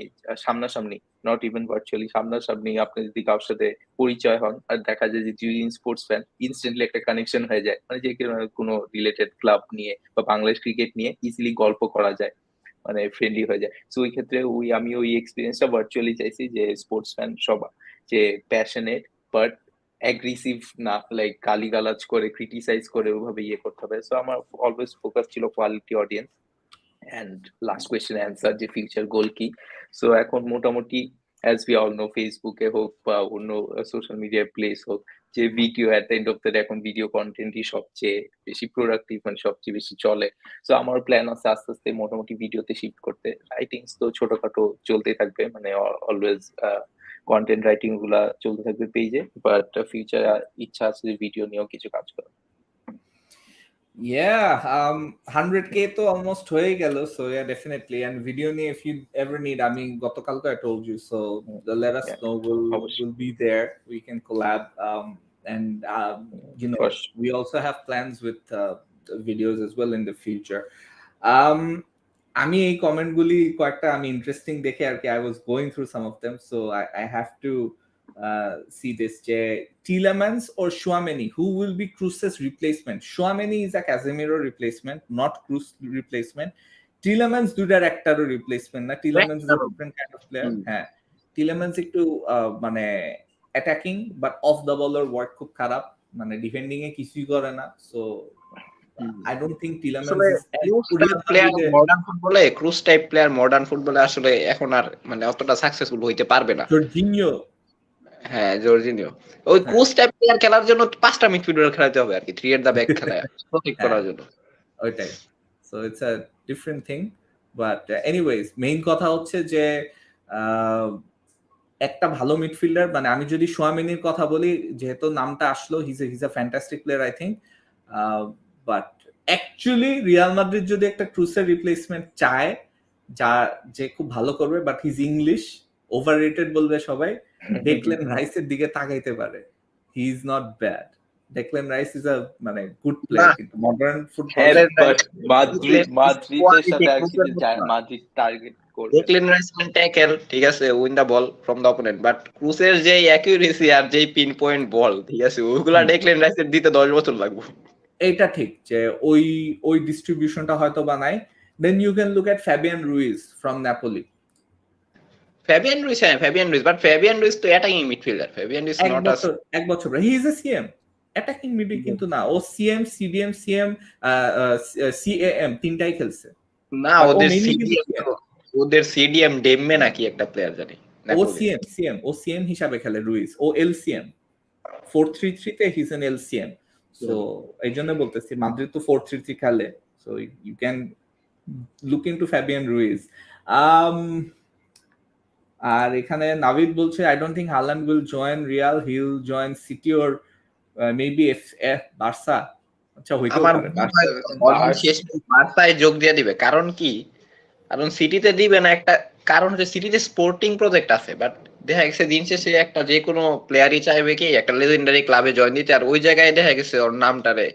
Speaker 2: সামনাসামনি, নট ইভেন ভার্চুয়ালি, সামনাসামনি আপনি যদি কারোর সাথে পরিচয় হন আর দেখা যায় যে দুই স্পোর্টস ফ্যান, ইনস্ট্যান্টলি একটা কানেকশন হয়ে যায়, মানে যে কোনো রিলেটেড ক্লাব নিয়ে বা বাংলাদেশ ক্রিকেট নিয়ে ইজিলি গল্প করা যায়, মানে ফ্রেন্ডলি হয়ে যায়। সো ওই ক্ষেত্রে আমি ওই এক্সপিরিয়েন্সটা ভার্চুয়ালি চাইছি যে স্পোর্টস ফ্যান সবাই যে প্যাশনেট বাট অ্যাগ্রেসিভ না, লাইক গালিগালাজ করে ক্রিটিসাইজ করে ওভাবে ইয়ে করতে হবে। সো আমার অলওয়েজ ফোকাস ছিল quality audience. And last question answer যে ফিউচার গোল কি। সো এখন মোটামুটি অ্যাজ উই অল নো, ফেসবুকে হোক বা অন্য সোশ্যাল মিডিয়া প্লেস হোক, যে video at the end of the day এখন ভিডিও কন্টেন্টই সবচেয়ে বেশি প্রোডাক্টিভ, মানে সবচেয়ে বেশি চলে। সো আমার প্ল্যান আছে আস্তে আস্তে মোটামুটি ভিডিওতে শিফট করতে। রাইটিংস তো ছোটখাটো চলতেই থাকবে, মানে অলওয়েজ কন্টেন্ট রাইটিং গুলা চলতে থাকবে পেজে, বাট ফিউচার ইচ্ছা আছে ভিডিও নিয়েও কিছু কাজ করা।
Speaker 1: Yeah, 100k তো almost হয়ে গেল, so yeah, definitely. And video নিয়ে if you ever need, I mean গতকাল তো I told you, so let us know, we'll be there, we can collab, and you know, we also have plans with videos as well in the future. আমি এই comment গুলি কয়েকটা আমি interesting দেখে আর কি, I was going through some of them, so I have to see this. Tielemans or Chouameni, who will be Kroos's replacement? Chouameni is a Casemiro replacement, not Kroos replacement. Tielemans দুইটার একটারও replacement না, Tielemans is a different kind of player. হ্যাঁ, Tielemans একটু মানে attacking but of the বলার work খুব খারাপ, মানে defending এ কিছুই করে না। So I don't think Tielemans is
Speaker 3: modern ফুটবলে, ক্রুস টাইপ প্লেয়ার মডার্ন ফুটবলে আসলে এখন আর মানে অতটা সাকসেসফুল হইতে পারবে না।
Speaker 1: জর্জিনিও,
Speaker 3: হ্যাঁ জর্জিনিও, ওই ক্রুস টাইপ প্লেয়ার খেলার জন্য 5টা মিডফিল্ডার খেলাতে হবে আর কি, 3 এট দা ব্যাক খেলায় প্রোটেক্ট করার জন্য,
Speaker 1: ওইটাই। So it's a different thing, but anyways main কথা হচ্ছে যে একটা ভালো মিডফিল্ডার, মানে আমি যদি Chouameniর কথা বলি, যেহেতু নামটা আসলো, his a fantastic player I think, but actually Real Madrid যদি একটা ক্রুসের রিপ্লেসমেন্ট চায়, যা যে খুব ভালো করবে, বাট হিজ ইংলিশ ওভাররেটেড বলবে সবাই, ডেকলেন রাইসের দিকে তাকাইতে পারে, he is not bad. Declan Rice is a মানে গুড প্লেয়ার, কিন্তু মডার্ন ফুটবল
Speaker 2: মাদ্রিদের সাথে একসাথে যায়, মাদ্রিদ টার্গেট করবে।
Speaker 3: ডেকলেন রাইস ক্যান ট্যাকল, ঠিক আছে, win the ball from the opponent, but ক্রুসের যে অ্যাকুরেসি আর যে পিন পয়েন্ট বল, ঠিক আছে, ওইগুলা ডেকলেন রাইসের দিতে 10 বছর লাগবে।
Speaker 1: এটা ঠিক যে ওই ওই ডিস্ট্রিবিউশনটা হয়তো বা নাই। Then you can look at Fabian Ruiz from Napoli.
Speaker 3: Fabian Ruiz, but Fabian Ruiz তো attacking midfielder. Fabian Ruiz not as
Speaker 1: এক বছর he is a CM, attacking মিডে কিন্তু না, ও সিএম সিডিএম সিএম সিএএম তিনটাই খেলছে,
Speaker 3: না,
Speaker 1: বাট ও
Speaker 3: ওদের
Speaker 1: মেইনলি কিন্তু
Speaker 3: সিডিএম
Speaker 1: সিএম।
Speaker 3: ওদের সিডিএম ডেমে নাকি একটা প্লেয়ার জানি
Speaker 1: ও
Speaker 3: নাপোলি।
Speaker 1: সিএম হিসাবে খেলে রুইস, ও এলসিএম 4-3-3 তে হিজ এন এলসিএম। সো এই জন্য বলতেছি মাদ্রিদ তো 4-3-3 খেলে, so you can look into Fabian Ruiz. আর এখানে নাভিদ বলছে I don't think Haaland will join Real, he will join City or maybe F Barca. আচ্ছা হইতেও
Speaker 3: আমার
Speaker 1: পারে
Speaker 3: মনে হয় অলরেডি শেষ বার্সায় যোগ দিয়ে দিবে। কারণ কি, কারণ সিটিতে দিবে না, একটা কারণ হচ্ছে সিটিতে স্পোর্টিং প্রজেক্ট আছে, বাট দেখা গেছে দিন শেষে একটা যে কোনো প্লেয়ারই চাইবে কি একটা লেজেন্ডারি ক্লাবে জয়েন দিতে, আর ওই জায়গায় দেখা গেছে ওর নামটারে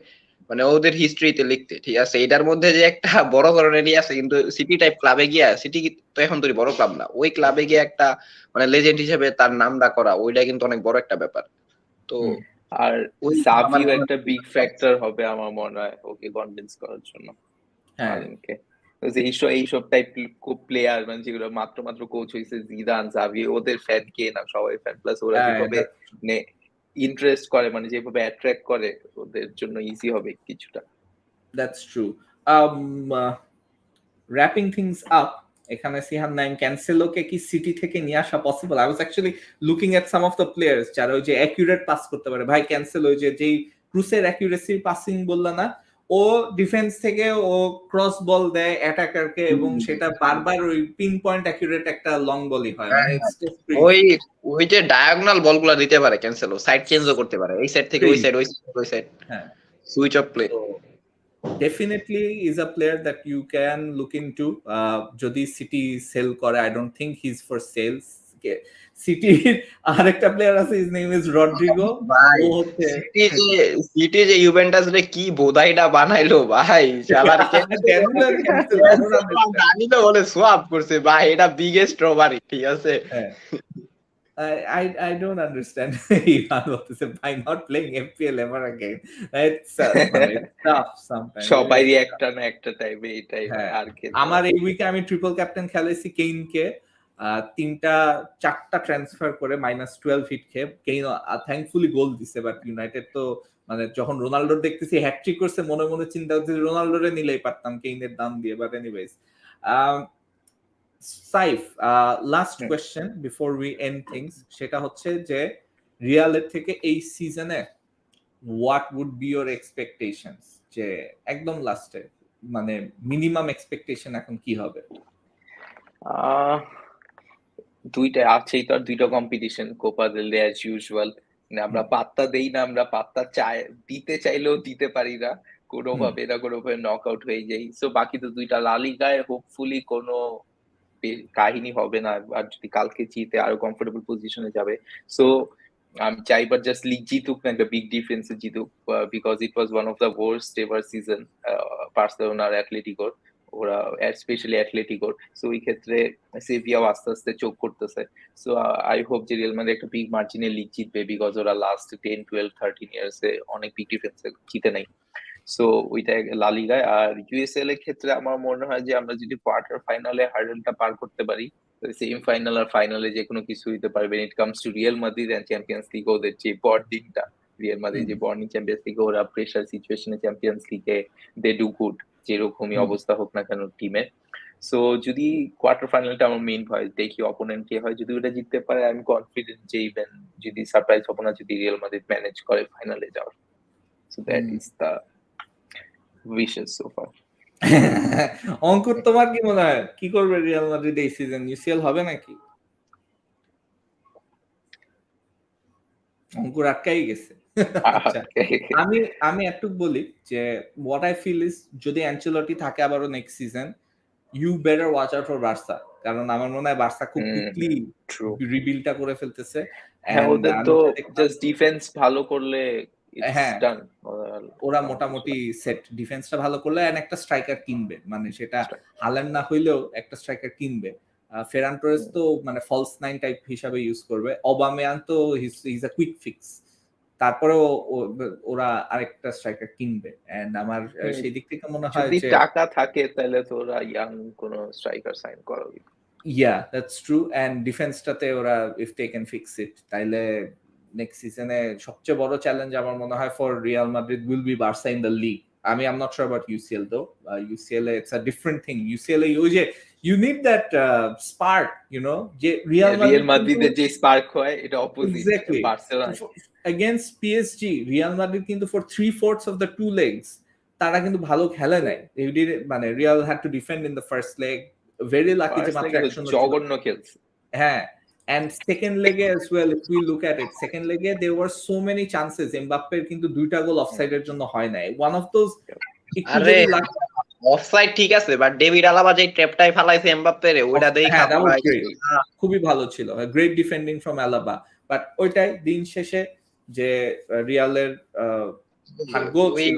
Speaker 3: মানে ওদের হিস্ট্রিতে লিখতে, ঠিক আছে। এটার মধ্যে যে একটা বড় ধরনেরই আছে, কিন্তু সিটি টাইপ ক্লাবে গিয়া, সিটি তো এখন তো বড় ক্লাব না, ওই ক্লাবে গিয়ে একটা মানে লেজেন্ড হিসেবে তার নামটা করা, ওইটা কিন্তু অনেক বড় একটা ব্যাপার। তো
Speaker 2: আর
Speaker 3: ওই
Speaker 2: সাভিও একটা বিগ ফ্যাক্টর হবে আমার মনে হয় ওকে কনভিন্স করার জন্য
Speaker 1: হ্যাঁ
Speaker 2: আলেনকে। এইসব টাইপ প্লেয়ার মানে যেগুলো মাত্র কোচ হয়েছে, জিদান সাভি, ওদের ফ্যান কে না, সবাই ফ্যান, প্লাস ওরা যেভাবে ইন্টারেস্ট করে মানে যেভাবে অ্যাট্রাক্ট করে, ওদের জন্য ইজি হবে কিছুটা।
Speaker 1: That's true. wrapping things up, এখানে সিহান নাইম ক্যান্সেলোকে কি সিটি থেকে নিয়ে আসা possible? I was actually looking at some of the players যারা ওই যে অ্যাকুরেট পাস করতে পারে। ভাই ক্যান্সেলো ওই যে যেই ক্রুসের অ্যাকুরেসি পাসিং বললা না, ও ডিফেন্স থেকে ও ক্রস বল দেয় অ্যাটাকারকে এবং সেটা বারবার ওই পিন পয়েন্ট অ্যাকুরেট একটা লং বলই হয়, মানে
Speaker 3: ওই ওই যে ডায়াগোনাল বলগুলো দিতে পারে ক্যান্সেলো, সাইড চেঞ্জও করতে পারে, এই সাইড থেকে ওই সাইড, ওই সাইড থেকে ওই সাইড,
Speaker 1: হ্যাঁ
Speaker 3: switch off play.
Speaker 1: definitely is a player that you can look into. যদি সিটি সেল করে, I don't think he's for sales. City আরেকটা প্লেয়ার আছে, his name is রড্রিগো। ও হচ্ছে
Speaker 3: সিটি যে ইউভেন্টাস রে কি বোধাইটা বানাইলো ভাই, শালার জানিলো বলে সোয়াপ করছে ভাই, এটা বিগেস্ট রবারি, ঠিক আছে।
Speaker 1: I don't understand by not playing FPL ever again. It's tough sometimes.
Speaker 2: সবাইরই একটা না একটা টাইমে এটাই আর কি।
Speaker 1: আমার এই উইকে আমি ট্রিপল ক্যাপ্টেন খেলেছি কেইনকে, 4টা ট্রান্সফার করে -12 হিট খেয়ে কেইন থ্যাঙ্কফুলি গোল দিছে, বাট ইউনাইটেড তো মানে যখন রোনাল্ডো দেখতেছি হ্যাটট্রিক করছে মনে মনে চিন্তা করছি রোনাল্ডোরে নিলেই পারতাম কেইনের দাম দিয়ে, but anyways. Saif, last question before we end things, সেটা হচ্ছে যে রিয়ালের থেকে এই সিজনে what would be your expectations, যে একদম লাস্টে মানে মিনিমাম এক্সপেকটেশন এখন কি হবে?
Speaker 2: দুইটা আছেই তো, আর দুইটা কম্পিটিশন, কোপা দেল রে অ্যাজ ইউজুয়াল, আমরা পাত্তা দেই না, আমরা পাত্তা দিতে চাইলেও দিতে পারি না, কোনোভাবে না কোনোভাবে নক আউট হয়ে যাই। সো বাকি তো দুইটা লা লিগায় হোপফুলি কোনো কাহিনী হবে না, আর যদি কালকে জিতে আরো কমফোর্টেবল পজিশনে যাবে। সো আমি চাইবার জাস্ট লিগ জিতুক না, একটা বিগ ডিফারেন্সে জিতুক, because it was one of the worst ever season বার্সেলোনার অ্যাথলেটিকোর, ওরা স্পেশালি অ্যাথলেটিকোর। সো ওই ক্ষেত্রে সেভিয়াও আস্তে আস্তে চোখ করতেছে। সো আই হোপ যে রিয়াল মাদ্রিদ একটা বিগ মার্জিনে লিগ জিতবে, বিকজ ওরা লাস্ট 10-12-13 ইয়ার্সে অনেক বিগ ডিফারেন্সে জিতে নাই। সো ওইটা লা লিগায়। আর ইউএসএল এর ক্ষেত্রে আমার মনে হয় যে আমরা যদি কোয়ার্টার ফাইনালে হার্ডেলটা পার করতে পারি, সেমি ফাইনাল আর ফাইনালে যে কোনো কিছু হইতে পারবে। It comes to Real Madrid and Champions League, ওদের যে বন্ডিংটা, রিয়াল মাদ্রিদ যে বন্ডিং চ্যাম্পিয়ন্স লিগে, ওরা প্রেসার সিচুয়েশনে চ্যাম্পিয়ন্স লিগে দে ডু গুড, যেরকমই অবস্থা হোক না কেন টিমে। সো যদি কোয়ার্টার ফাইনালটা আমার মেইন হয়, দেখি অপোনেন্ট কে হয়, যদি ওটা জিততে পারে আমি কনফিডেন্ট যে ইভেন যদি সারপ্রাইজ হবে না, যদি রিয়াল মাদ্রিদ ম্যানেজ করে ফাইনালে যাওয়ার। So that is the wishes so far.
Speaker 1: অঙ্কুর, তোমার কি মনে হয় কি করবে রিয়াল মাদ্রিদ এই সিজন? ইউসিএল হবে নাকি? অঙ্কুর আটকাই গেছে। আমি একটু বলি যে what I feel is যদি অ্যানচেলটি থাকে আবারও next season, you better watch out for Barca, কারণ আমার মনে হয় বার্সা খুব কুইকলি রিবিল্ডটা করে ফেলতেছে।
Speaker 2: ওদের তো জাস্ট ডিফেন্স ভালো করলে
Speaker 1: ওরা মোটামুটি সেট, ডিফেন্সটা ভালো করলে একটা স্ট্রাইকার কিনবে, মানে সেটা হাল্যান্ড না হইলেও একটা স্ট্রাইকার কিনবে। ফেরান টোরেস তো মানে ফলস নাইন টাইপ হিসাবে ইউজ করবে। অবামেয়াং তো হিজ আ কুইক ফিক্স, তারপরেও ওরা আরেকটা স্ট্রাইকার কিনবে এন্ড আমার সেই দিক থেকে মনে হয়
Speaker 2: যদি
Speaker 1: যে
Speaker 2: টাকা থাকে তাহলে তো ওরা ইয়াং কোন স্ট্রাইকার সাইন করা উচিত।
Speaker 1: Yeah, that's true. And ডিফেন্সটাতে ওরা if they can fix it, তাইলে নেক্সট সিজনে সবচেয়ে বড় চ্যালেঞ্জ আমার মনে হয় for Real Madrid will be Barca in the league. I'm not sure about UCL though. UCL it's a different thing. UCL ওই যে you need that spark, you know, যে
Speaker 2: রিয়াল
Speaker 1: Madrid
Speaker 2: মাদ্রিদের যে স্পার্ক হয় এটা opposite
Speaker 1: exactly
Speaker 2: Barcelona
Speaker 1: against PSG, Real Madrid কিন্তু for 3/4 of the two legs তারা কিন্তু ভালো খেলে নাই। মানে Real had to defend in the first leg. Very lucky যে মাত্র একশো
Speaker 2: জঘন্য খেলছে।
Speaker 1: হ্যাঁ, and second leg as well if we look at it, second leg there were so many chances. এমবাপ্পের কিন্তু দুইটা গোল অফসাইডের জন্য হয় নাই। One of those
Speaker 3: আরে অফসাইড ঠিক আছে বাট ডেভিড আলাবা যে ট্র্যাপটাই ফেলাইছে এমবাপ্পের ওটা দেখা
Speaker 1: খুবই ভালো ছিল, গ্রেট ডিফেন্ডিং ফ্রম আলাবা, বাট ওইটাই দিন শেষে যে রিয়ালের ভাগ্য ছিল।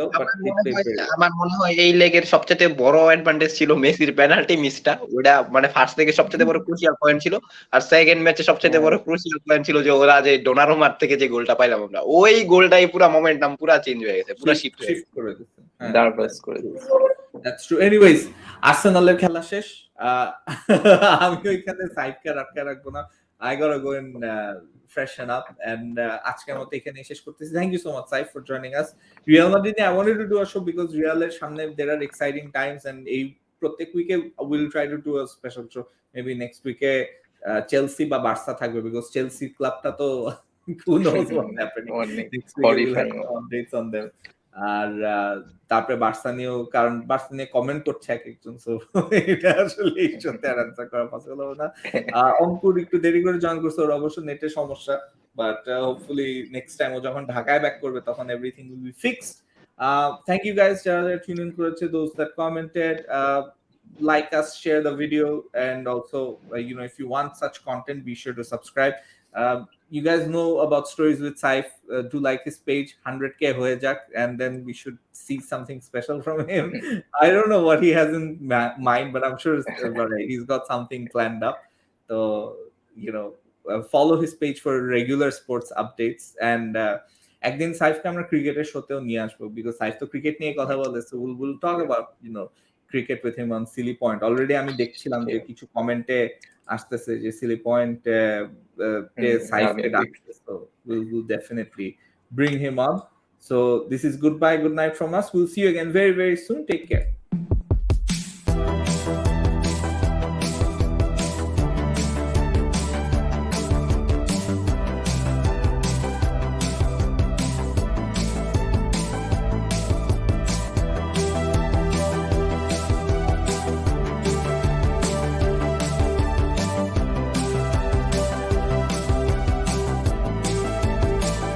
Speaker 3: আমার মনে হয় এই লেগের সবচেয়ে বড় অ্যাডভান্টেজ ছিল মেসির পেনাল্টি মিসটা, ওটা মানে ফার্স্ট থেকে সবচেয়ে বড় ক্রুশিয়াল পয়েন্ট ছিল। আর সেকেন্ড ম্যাচে সবচেয়ে বড় ক্রুশিয়াল পয়েন্ট ছিল যে ওরা যে ডোনারুমার থেকে যে গোলটা পাইলাম আমরা, ওই গোলটাই পুরো মোমেন্টাম পুরো চেঞ্জ হয়ে গেছে, পুরো শিফট করে দিয়েছে,
Speaker 2: নার্ভাস করে দিয়েছে।
Speaker 1: That's true. Anyways, আর্সেনালের খেলা শেষ। আমি ওইখানে সাইফকে আটকে রাখবো না। I gotta go and freshen up and আজকের মতো এখানে শেষ করতেছি। Thank you so much Saif for joining us. Real Madrid, I wanted to do a show because Real এর সামনে there are exciting times and এই প্রত্যেক উইকে we'll try to do a special show. Maybe next week Chelsea বা Barca থাকবে because Chelsea ক্লাবটা তো who knows what's happening. Next week we'll have updates on them. আর তারপরে Barca নিয়েও, কারণ Barca নিয়ে কমেন্ট করছে একজন, সো এটা আসলে এই সত্যি আর আনসার করা পসিবল হবে না। অঙ্কুর একটু দেরি করে জয়েন করছে, ওর অবশ্য নেটের সমস্যা, বাট হোপফুলি নেক্সট টাইম ও যখন ঢাকায় ব্যাক করবে তখন everything will be fixed. Thank you guys যারা টিউন ইন করেছে, those that commented, like us, share the video, and also you know, if you want such content, be sure to subscribe. You guys know about Stories with Saif. Do like his page, 100k hoye jak, and then we should see something special from him. I don't know what he has in mind, but I'm sure he's got something planned up. So you know, follow his page for regular sports updates. And একদিন সাইফকে আমরা ক্রিকেটের শোতেও নিয়ে আসবো, because Saif তো cricket নিয়ে কথা বলে, so we'll talk about, you know, cricket with him on Silly Point. Already আমি দেখছিলাম যে কিছু কমেন্টে আসতেছে যে সিলি পয়েন্ট সাইফকে ডাকছে, so we'll definitely bring him on. So this is goodbye, good night from us. We'll see you again very, very soon. Take care.